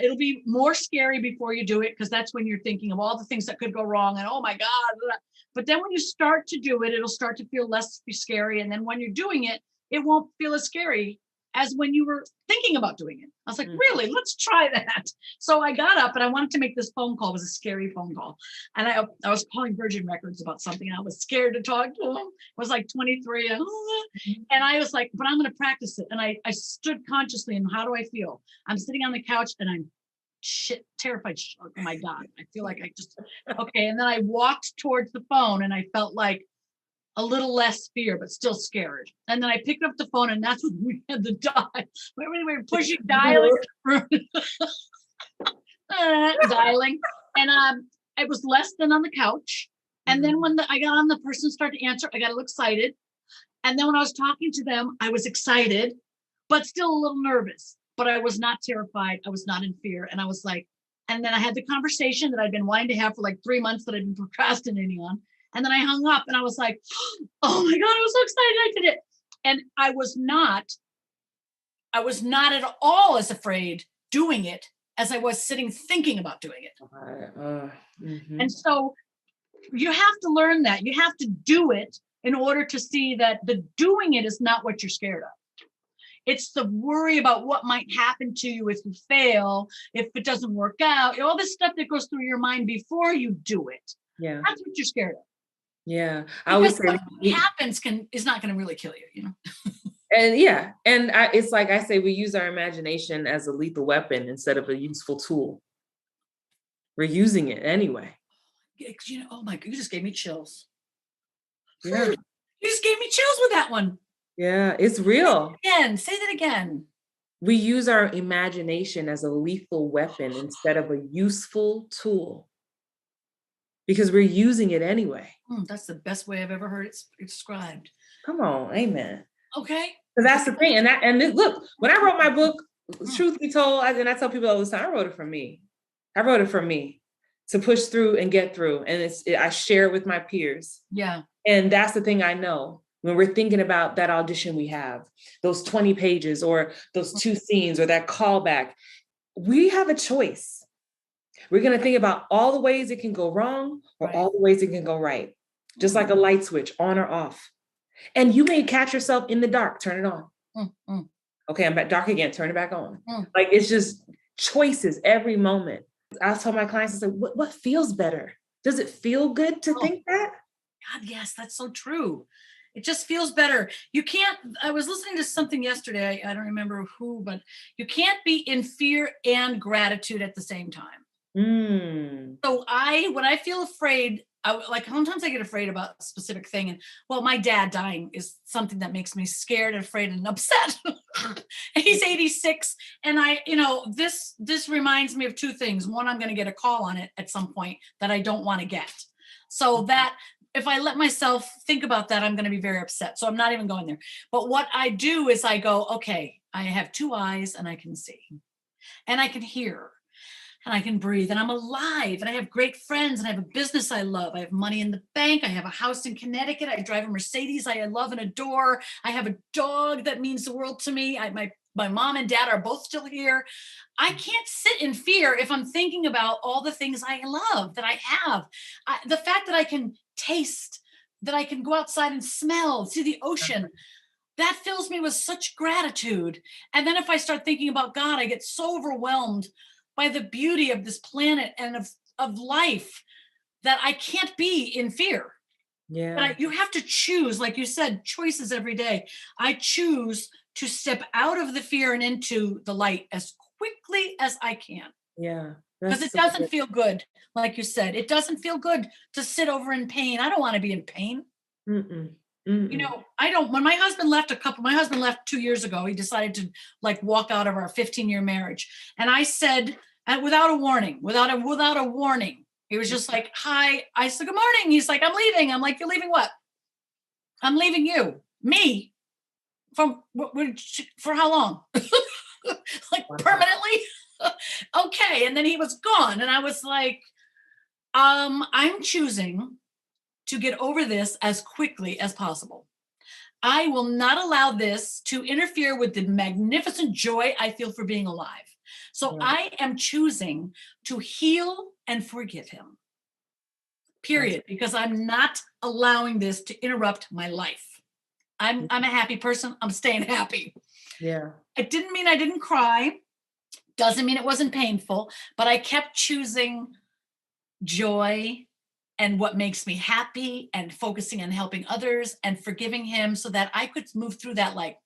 it'll be more scary before you do it, because that's when you're thinking of all the things that could go wrong and, oh my God. But then when you start to do it, it'll start to feel less scary. And then when you're doing it, it won't feel as scary as when you were thinking about doing it. I was like, really, let's try that. So I got up and I wanted to make this phone call. It was a scary phone call. And I was calling Virgin Records about something. And I was scared to talk to them. I was like 23. And I was like, but I'm going to practice it. And I stood consciously, and how do I feel? I'm sitting on the couch and I'm terrified. Oh my God. I feel like okay. And then I walked towards the phone and I felt like a little less fear, but still scared. And then I picked up the phone, and that's when we had the dial. We were pushing dialing, dialing. And I was less than on the couch. And then when I got on, the person started to answer, I got a little excited. And then when I was talking to them, I was excited, but still a little nervous. But I was not terrified. I was not in fear. And I was like, and then I had the conversation that I'd been wanting to have for like 3 months that I'd been procrastinating on. And then I hung up and I was like, oh my God, I was so excited I did it. And I was not at all as afraid doing it as I was sitting thinking about doing it. And so you have to learn that. You have to do it in order to see that the doing it is not what you're scared of. It's the worry about what might happen to you if you fail, if it doesn't work out, all this stuff that goes through your mind before you do it. Yeah. That's what you're scared of. Yeah. I always say what happens is not going to really kill you, And yeah. And it's like I say, we use our imagination as a lethal weapon instead of a useful tool. We're using it anyway. You know, oh my, you just gave me chills. Yeah. You just gave me chills with that one. Yeah, it's real. Say that again. We use our imagination as a lethal weapon instead of a useful tool because we're using it anyway. That's the best way I've ever heard it described. Come on, amen. Okay. Because that's the thing. Look, when I wrote my book, truth be told, and I tell people all the time, I wrote it for me. I wrote it for me to push through and get through. And I share it with my peers. Yeah. And that's the thing I know. When we're thinking about that audition we have, those 20 pages or those 2 scenes or that callback, we have a choice. We're going to think about all the ways it can go wrong or all the ways it can go right. Just like a light switch, on or off. And you may catch yourself in the dark, turn it on. Okay, I'm back dark again, turn it back on. Like, it's just choices every moment. I tell my clients, I say, what feels better? Does it feel good to think that? God, yes, that's so true. It just feels better. You can't, I was listening to something yesterday, I don't remember who, but you can't be in fear and gratitude at the same time. So when I feel afraid, like sometimes I get afraid about a specific thing. And well, my dad dying is something that makes me scared and afraid and upset. And he's 86. And this reminds me of 2 things. One, I'm going to get a call on it at some point that I don't want to get. So that if I let myself think about that, I'm going to be very upset. So I'm not even going there. But what I do is I go, okay, I have 2 eyes and I can see and I can hear. And I can breathe and I'm alive and I have great friends and I have a business I love. I have money in the bank. I have a house in Connecticut. I drive a Mercedes I love and adore. I have a dog that means the world to me. My mom and dad are both still here. I can't sit in fear if I'm thinking about all the things I love that I have. The fact that I can taste, that I can go outside and smell, see the ocean, that fills me with such gratitude. And then if I start thinking about God, I get so overwhelmed by the beauty of this planet and of life that I can't be in fear. Yeah. But you have to choose, like you said, choices every day. I choose to step out of the fear and into the light as quickly as I can. Yeah. Because it doesn't feel good. Like you said, it doesn't feel good to sit over in pain. I don't want to be in pain. You know, I don't, when my husband left 2 years ago, he decided to like walk out of our 15-year marriage. And I said, without a warning, he was just like, hi. I said, good morning. He's like, I'm leaving. I'm like, you're leaving what? I'm leaving you. Me? For how long? Like permanently? Okay. And then he was gone. And I was like, I'm choosing to get over this as quickly as possible. I will not allow this to interfere with the magnificent joy I feel for being alive. So I am choosing to heal and forgive him. Period. Because I'm not allowing this to interrupt my life. I'm a happy person. I'm staying happy. Yeah. It didn't mean I didn't cry. Doesn't mean it wasn't painful, but I kept choosing joy and what makes me happy and focusing on helping others and forgiving him so that I could move through that like.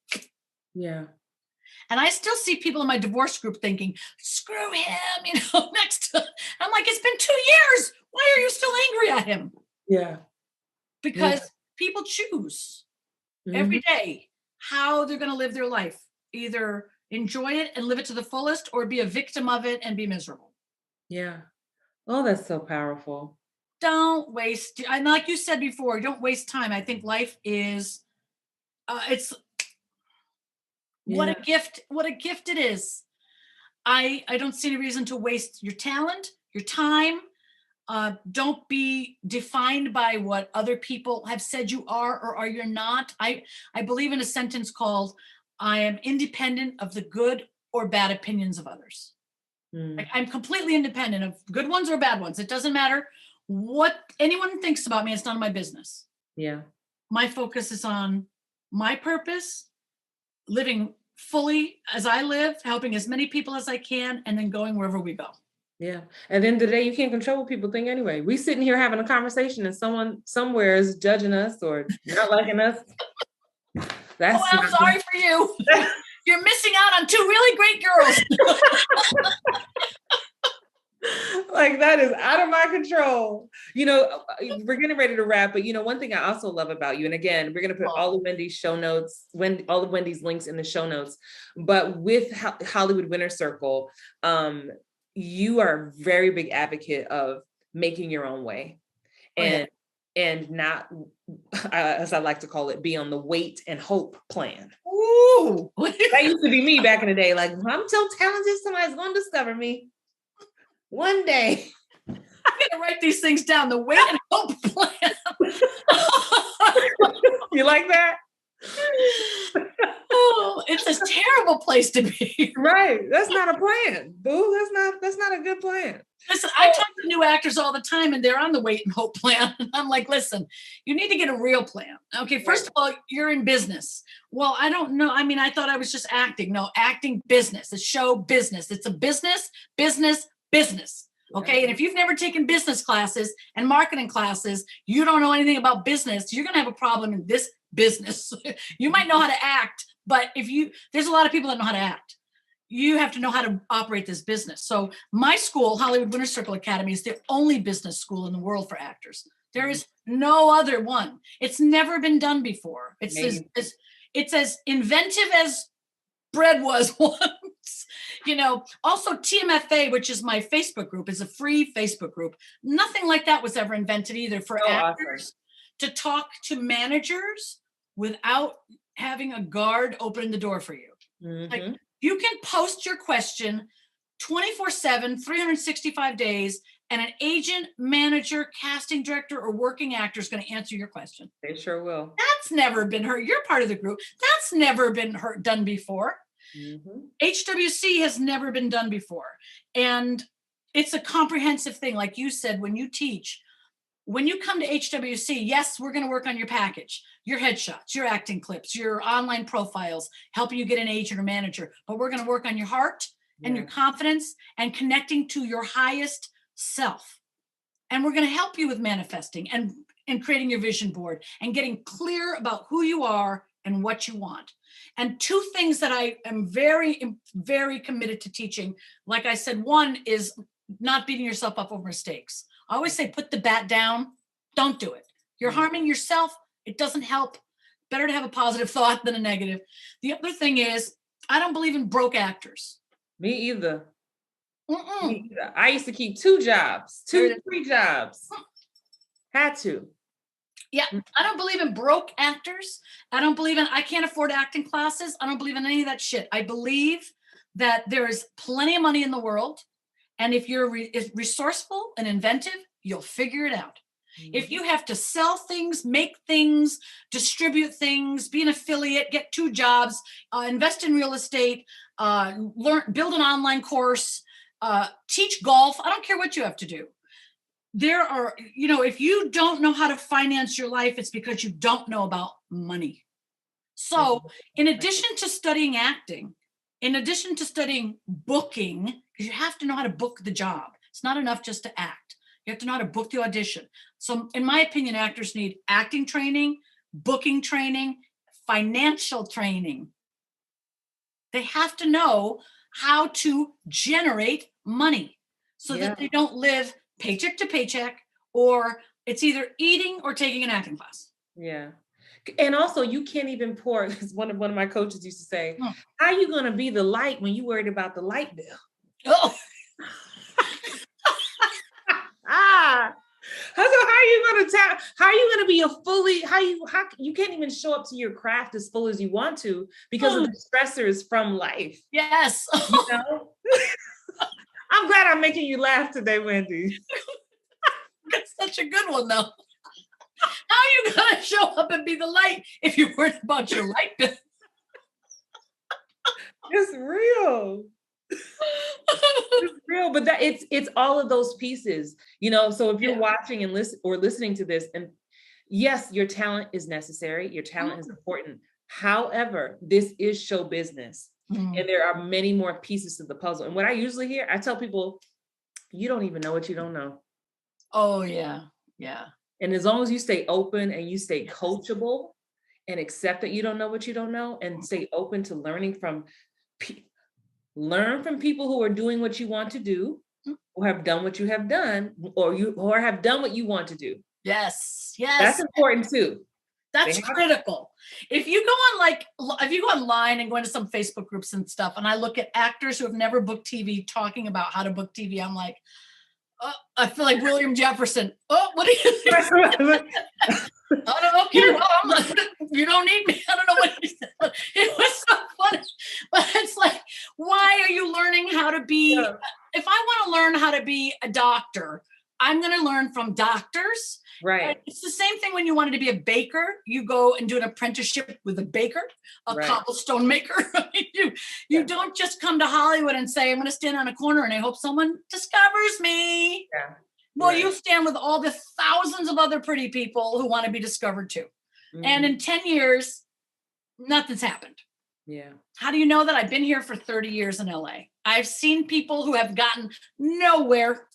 Yeah. And I still see people in my divorce group thinking, screw him, next. I'm like, it's been 2 years. Why are you still angry at him? Yeah. Because people choose every day how they're going to live their life. Either enjoy it and live it to the fullest or be a victim of it and be miserable. Yeah. Oh, that's so powerful. Don't waste, and like you said before, don't waste time. I think life is, what a gift it is. I don't see any reason to waste your talent, your time. Don't be defined by what other people have said you are or are you not. I believe in a sentence called, I am independent of the good or bad opinions of others. Like, I'm completely independent of good ones or bad ones. It doesn't matter what anyone thinks about me. It's none of my business. Yeah. My focus is on my purpose, living fully as I live, helping as many people as I can, and then going wherever we go. Yeah. At the end of the day, you can't control what people think anyway. We sitting here having a conversation and someone somewhere is judging us or not liking us. I'm sorry for you. You're missing out on 2 really great girls. Like that is out of my control. We're getting ready to wrap, but one thing I also love about you, and again, we're going to put all of Wendy's show notes, all of Wendy's links in the show notes, but with Hollywood Winter Circle, you are a very big advocate of making your own way. And not, as I like to call it, be on the wait and hope plan. Ooh. That used to be me back in the day. Like, I'm so talented, somebody's going to discover me one day. I'm going to write these things down. The wait and hope plan. You like that? Oh, it's a terrible place to be. Right. That's not a plan, boo. That's not a good plan. Listen, I talk to new actors all the time and they're on the wait and hope plan. And I'm like, listen, you need to get a real plan. Okay, first of all, you're in business. Well, I don't know. I mean, I thought I was just acting. No, acting business. It's show business. It's a business. Okay. And if you've never taken business classes and marketing classes, you don't know anything about business, you're going to have a problem in this business. You might know how to act, but there's a lot of people that know how to act. You have to know how to operate this business. So my school, Hollywood Winter Circle Academy, is the only business school in the world for actors. There is no other one. It's never been done before. It's as inventive as bread was once. Also TMFA, which is my Facebook group, is a free Facebook group. Nothing like that was ever invented either for actors to talk to managers without having a guard opening the door for you. Mm-hmm. Like, you can post your question 24/7, 365 days, and an agent, manager, casting director, or working actor is going to answer your question. They sure will. That's never been heard. You're part of the group. That's never been done before. Mm-hmm. HWC has never been done before. And it's a comprehensive thing. Like you said, when you teach, when you come to HWC, yes, we're going to work on your package, your headshots, your acting clips, your online profiles, helping you get an agent or manager. But we're going to work on your heart and your confidence and connecting to your highest self. And we're going to help you with manifesting and creating your vision board and getting clear about who you are and what you want. And two things that I am very, very committed to teaching, like I said, one is not beating yourself up over mistakes. I always say, put the bat down. Don't do it. You're harming yourself. It doesn't help. Better to have a positive thought than a negative. The other thing is, I don't believe in broke actors. Me either. Me either. I used to keep 2 jobs, 3 jobs. Had to. Yeah, I don't believe in broke actors. I can't afford acting classes. I don't believe in any of that shit. I believe that there is plenty of money in the world. And if you're resourceful and inventive, you'll figure it out. Mm-hmm. If you have to sell things, make things, distribute things, be an affiliate, get 2 jobs, invest in real estate, build an online course, teach golf, I don't care what you have to do. There are, if you don't know how to finance your life, it's because you don't know about money. So in addition to studying acting, in addition to studying booking, because you have to know how to book the job. It's not enough just to act. You have to know how to book the audition. So in my opinion, actors need acting training, booking training, financial training. They have to know how to generate money so that they don't live paycheck to paycheck, or it's either eating or taking an acting class. Yeah. And also, you can't even pour, because one of my coaches used to say, how are you going to be the light when you worried about the light bill? Oh. So how are you going to be you can't even show up to your craft as full as you want to because of the stressors from life. Yes. I'm glad I'm making you laugh today, Wendy. That's such a good one, though. How are you going to show up and be the light if you're worried about your light bill? It's real. It's real, but it's all of those pieces, so if you're watching and listening to this, and yes, your talent is necessary, your talent is important. However, this is show business, and there are many more pieces to the puzzle. And what I usually hear, I tell people, you don't even know what you don't know. Oh yeah. And as long as you stay open and you stay coachable and accept that you don't know what you don't know, and stay open to learning from learn from people who are doing what you want to do, or have done what you have done, or have done what you want to do. Yes. That's important too. That's critical. If you go online and go into some Facebook groups and stuff, and I look at actors who have never booked TV talking about how to book TV, I'm like, oh, I feel like William Jefferson. Oh, what do you think? I don't know. Okay, well, you don't need me. I don't know what he said. It was so funny. But it's like, why are you learning how to be? Yeah. If I want to learn how to be a doctor, I'm going to learn from doctors. Right. It's the same thing when you wanted to be a baker. You go and do an apprenticeship with a baker, a cobblestone maker. You don't just come to Hollywood and say, I'm going to stand on a corner and I hope someone discovers me. Yeah. Well, you stand with all the thousands of other pretty people who want to be discovered too. Mm-hmm. And in 10 years, nothing's happened. Yeah. How do you know that? I've been here for 30 years in LA. I've seen people who have gotten nowhere.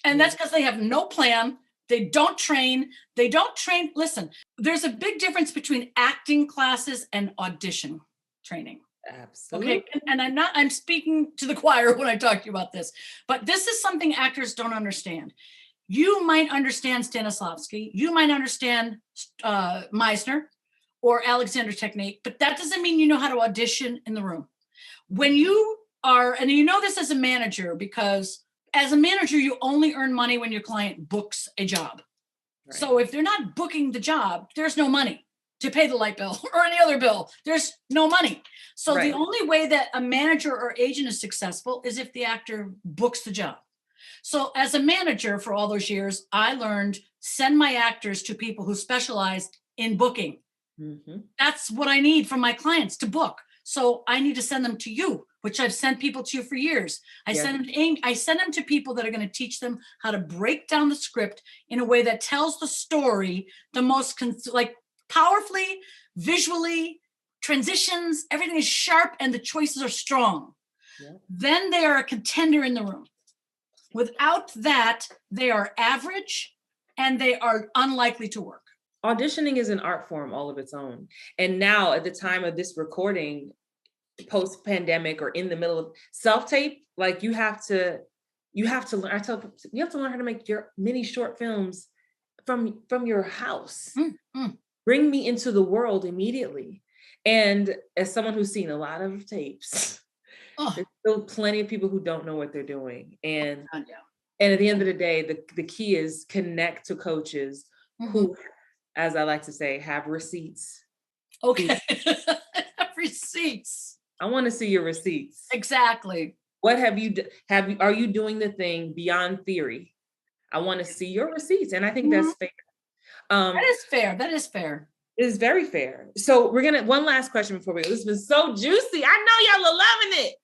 And that's because they have no plan. They don't train. Listen, there's a big difference between acting classes and audition training. Absolutely. Okay. And I'm speaking to the choir when I talk to you about this, but this is something actors don't understand. You might understand Stanislavski. You might understand Meisner or Alexander technique, but that doesn't mean you know how to audition in the room. When you are, and you know this as a manager, because as a manager, you only earn money when your client books a job. Right. So if they're not booking the job, there's no money to pay the light bill or any other bill. There's no money. So the only way that a manager or agent is successful is if the actor books the job. So as a manager for all those years, I learned send my actors to people who specialize in booking. Mm-hmm. That's what I need from my clients to book. So I need to send them to you, which I've sent people to for years. I send them to people that are going to teach them how to break down the script in a way that tells the story the most powerfully, visually, transitions, everything is sharp and the choices are strong. Yeah. Then they are a contender in the room. Without that, they are average and they are unlikely to work. Auditioning is an art form all of its own. And now at the time of this recording, post-pandemic or in the middle of self-tape, like you have to learn. I tell people, you have to learn how to make your mini short films from your house. Mm-hmm. Bring me into the world immediately. And as someone who's seen a lot of tapes, there's still plenty of people who don't know what they're doing. And at the end of the day, the key is connect to coaches who, as I like to say, have receipts. Okay. Receipts. I want to see your receipts. Exactly. What are you doing the thing beyond theory? I want to see your receipts. And I think that's fair. That is fair. It is very fair. So one last question before we go. This has been so juicy. I know y'all are loving it.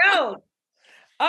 No.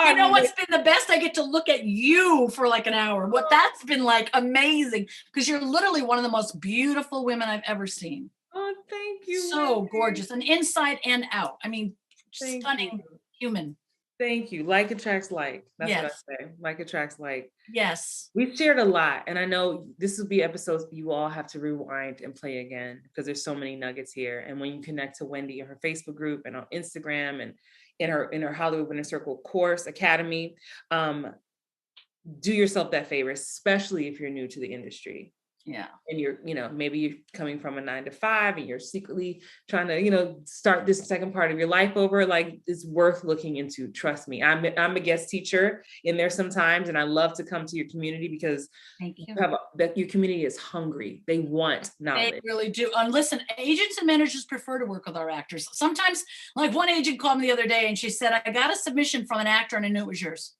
You know what's been the best? I get to look at you for like an hour. That's been like amazing, because you're literally one of the most beautiful women I've ever seen. Oh, thank you. So gorgeous, and inside and out. I mean, stunning human. Thank you. Like attracts like. That's what I say. Like attracts like. Yes. We've shared a lot. And I know this will be episodes you all have to rewind and play again, because there's so many nuggets here. And when you connect to Wendy in her Facebook group and on Instagram and in her Hollywood Winner Circle course academy, do yourself that favor, especially if you're new to the industry. Yeah. And you're, maybe you're coming from a 9-to-5 and you're secretly trying to, start this second part of your life over. Like, it's worth looking into. Trust me. I'm a guest teacher in there sometimes, and I love to come to your community because your community is hungry. They want knowledge. They really do. And listen, agents and managers prefer to work with our actors. Sometimes, like one agent called me the other day and she said, I got a submission from an actor and I knew it was yours.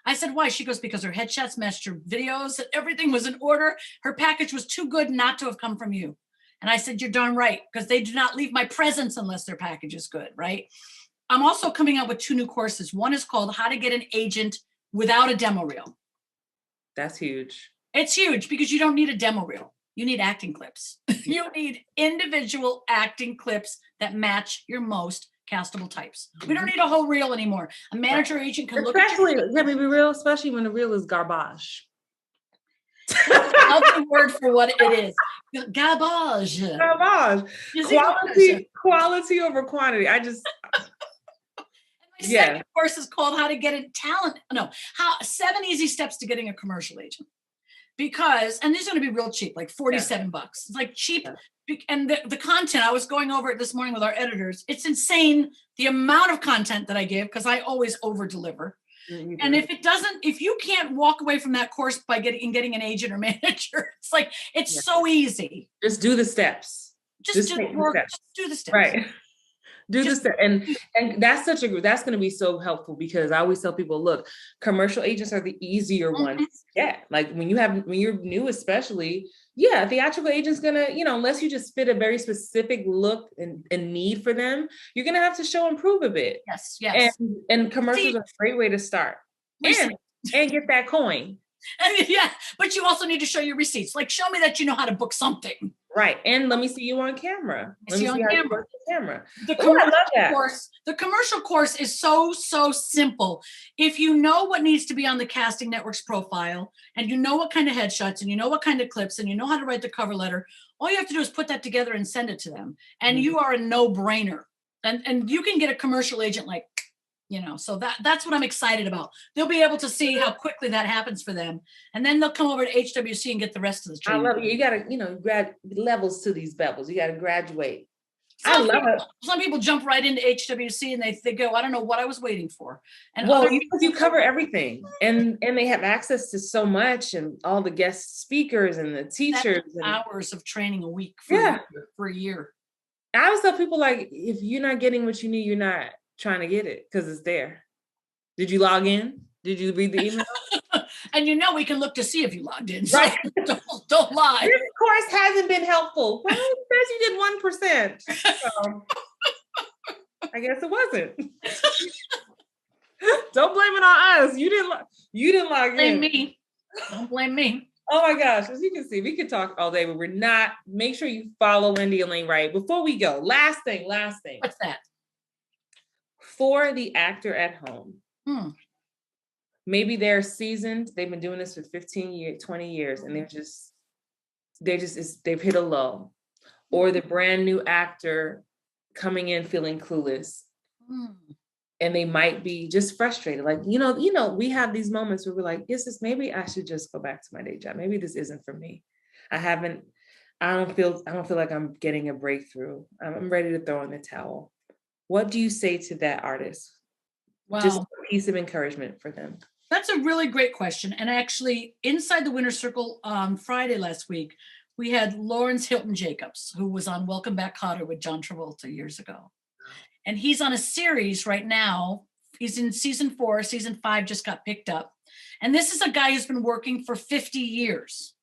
I said, why? She goes, because her headshots matched her videos and everything was in order. Her package was too good not to have come from you. And I said, you're darn right, because they do not leave my presence unless their package is good, right? I'm also coming out with 2 new courses. One is called How to Get an Agent Without a Demo Reel. That's huge. It's huge because you don't need a demo reel. You need acting clips. You need individual acting clips that match your most castable types. We don't need a whole reel anymore. A manager agent can look at you. Let me be real, especially when the reel is garbage. Another word for what it is. Garbage. Quality over quantity. And Yeah. second course is called How to Get a Talent. No, 7 Easy Steps to Getting a Commercial Agent. Because, and these are going to be real cheap, like $47. It's like cheap. Yeah. And the content, I was going over it this morning with our editors. It's insane the amount of content that I give, because I always over deliver. And if you can't walk away from that course by getting an agent or manager, it's like, it's so easy. Just do the steps. Just do the steps. Right. Do the steps. And that's that's going to be so helpful, because I always tell people, look, commercial agents are the easier ones. Yeah. Like when you're new, especially, theatrical agent's gonna, unless you just fit a very specific look and need for them, you're gonna have to show and prove a bit. Yes. And commercials are a great way to start and get that coin. And but you also need to show your receipts. Like, show me that you know how to book something. Right. And let me see you on camera. Let me see you on camera. The commercial course is so simple. If you know what needs to be on the casting network's profile, and you know what kind of headshots, and you know what kind of clips, and you know how to write the cover letter, all you have to do is put that together and send it to them. And you are a no-brainer. And you can get a commercial agent like, so that's what I'm excited about. They'll be able to see how quickly that happens for them. And then they'll come over to HWC and get the rest of the training. I love it. You got to, grad levels to these bevels. You got to graduate. Some people jump right into HWC and they go, I don't know what I was waiting for. And you cover everything, and they have access to so much, and all the guest speakers and the teachers. And hours of training a week for a year. I always tell people, like, if you're not getting what you need, you're not trying to get it, because it's there. Did you log in? Did you read the email? And we can look to see if you logged in. So right. Don't lie. This course hasn't been helpful. Well, it says you did 1%. So I guess it wasn't. Don't blame it on us. You didn't log in. Blame me. Don't blame me. Oh my gosh. As you can see, we could talk all day, but we're not. Make sure you follow Wendy Alane Wright. Before we go, last thing. What's that? For the actor at home. Maybe they're seasoned. They've been doing this for 15 years, 20 years, and they've hit a low. Or the brand new actor coming in feeling clueless. And they might be just frustrated. Like, we have these moments where we're like, maybe I should just go back to my day job. Maybe this isn't for me. I don't feel like I'm getting a breakthrough. I'm ready to throw in the towel. What do you say to that artist? Wow. Just a piece of encouragement for them. That's a really great question. And actually, inside the Winner's Circle on Friday last week, we had Lawrence Hilton Jacobs, who was on Welcome Back, Kotter with John Travolta years ago. And he's on a series right now. He's in season 4. Season 5 just got picked up. And this is a guy who's been working for 50 years.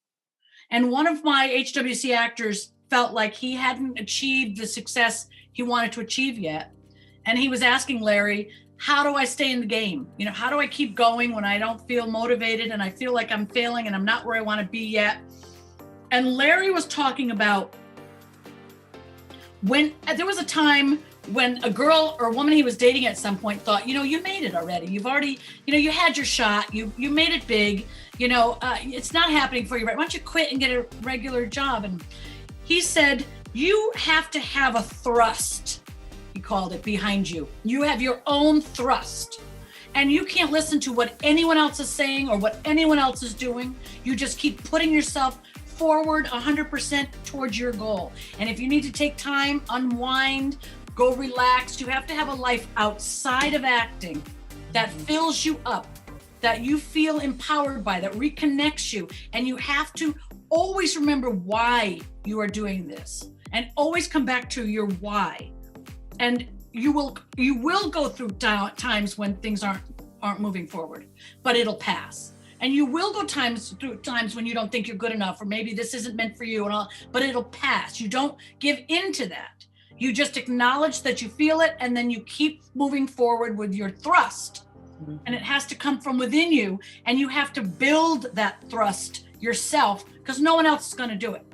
And one of my HWC actors felt like he hadn't achieved the success he wanted to achieve yet. And he was asking Larry, how do I stay in the game? How do I keep going when I don't feel motivated and I feel like I'm failing and I'm not where I want to be yet? And Larry was talking about when there was a time when a girl or a woman he was dating at some point thought, you made it already. You've already, you had your shot. You made it big. It's not happening for you, right? Why don't you quit and get a regular job? And he said, you have to have a thrust. He called it, behind you. You have your own thrust. And you can't listen to what anyone else is saying or what anyone else is doing. You just keep putting yourself forward 100% towards your goal. And if you need to take time, unwind, go relax, you have to have a life outside of acting that fills you up, that you feel empowered by, that reconnects you. And you have to always remember why you are doing this, and always come back to your why. And you will go through times when things aren't moving forward, but it'll pass. And you will go through times when you don't think you're good enough, or maybe this isn't meant for you and all, but it'll pass. You don't give into that. You just acknowledge that you feel it, and then you keep moving forward with your thrust. And it has to come from within you, and you have to build that thrust yourself, because no one else is going to do it.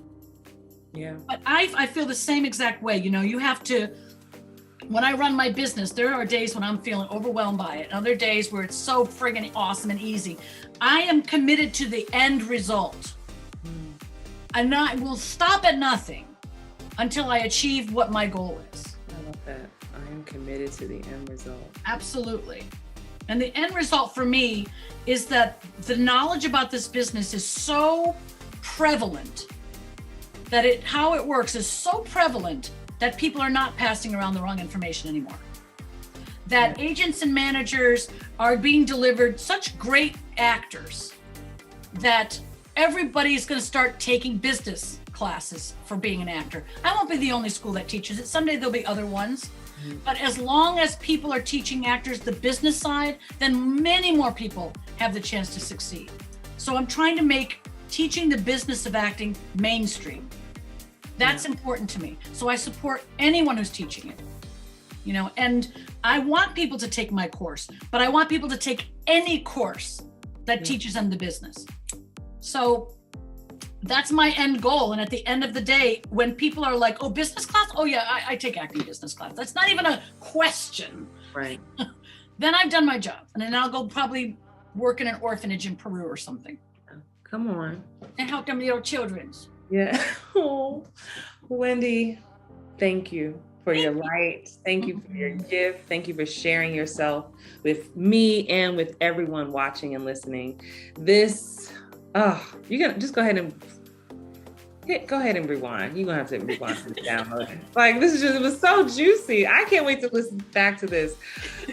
Yeah. But I feel the same exact way. You have to. When I run my business, there are days when I'm feeling overwhelmed by it, and other days where it's so friggin' awesome and easy. I am committed to the end result. And I will stop at nothing until I achieve what my goal is. I love that. I am committed to the end result. Absolutely. And the end result for me is that the knowledge about this business is so prevalent that how it works is so prevalent that people are not passing around the wrong information anymore. That agents and managers are being delivered such great actors that everybody's going to start taking business classes for being an actor. I won't be the only school that teaches it. Someday there'll be other ones. But as long as people are teaching actors the business side, then many more people have the chance to succeed. So I'm trying to make teaching the business of acting mainstream. That's important to me. So I support anyone who's teaching it, and I want people to take my course, but I want people to take any course that teaches them the business. So that's my end goal. And at the end of the day, when people are like, oh, business class? Oh yeah, I take acting business class. That's not even a question. Right. Then I've done my job. And then I'll go probably work in an orphanage in Peru or something. Come on. And help them little children. Yeah. Oh, Wendy, thank you for your light. Thank you for your gift. Thank you for sharing yourself with me and with everyone watching and listening. You're gonna just go ahead and rewind. You're gonna have to rewind and download it. Like, it was so juicy. I can't wait to listen back to this.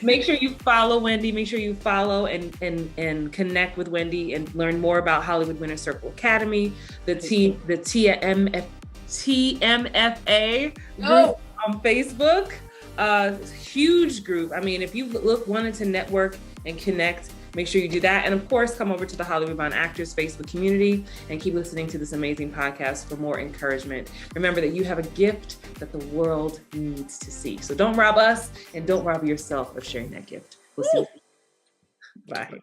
Make sure you follow Wendy. Make sure you follow and connect with Wendy and learn more about Hollywood Winner's Circle Academy, the TMFA group on Facebook. Huge group. I mean, if you wanted to network and connect, make sure you do that. And of course, come over to the Hollywood Bound Actors Facebook community and keep listening to this amazing podcast for more encouragement. Remember that you have a gift that the world needs to see. So don't rob us and don't rob yourself of sharing that gift. We'll see you. Bye.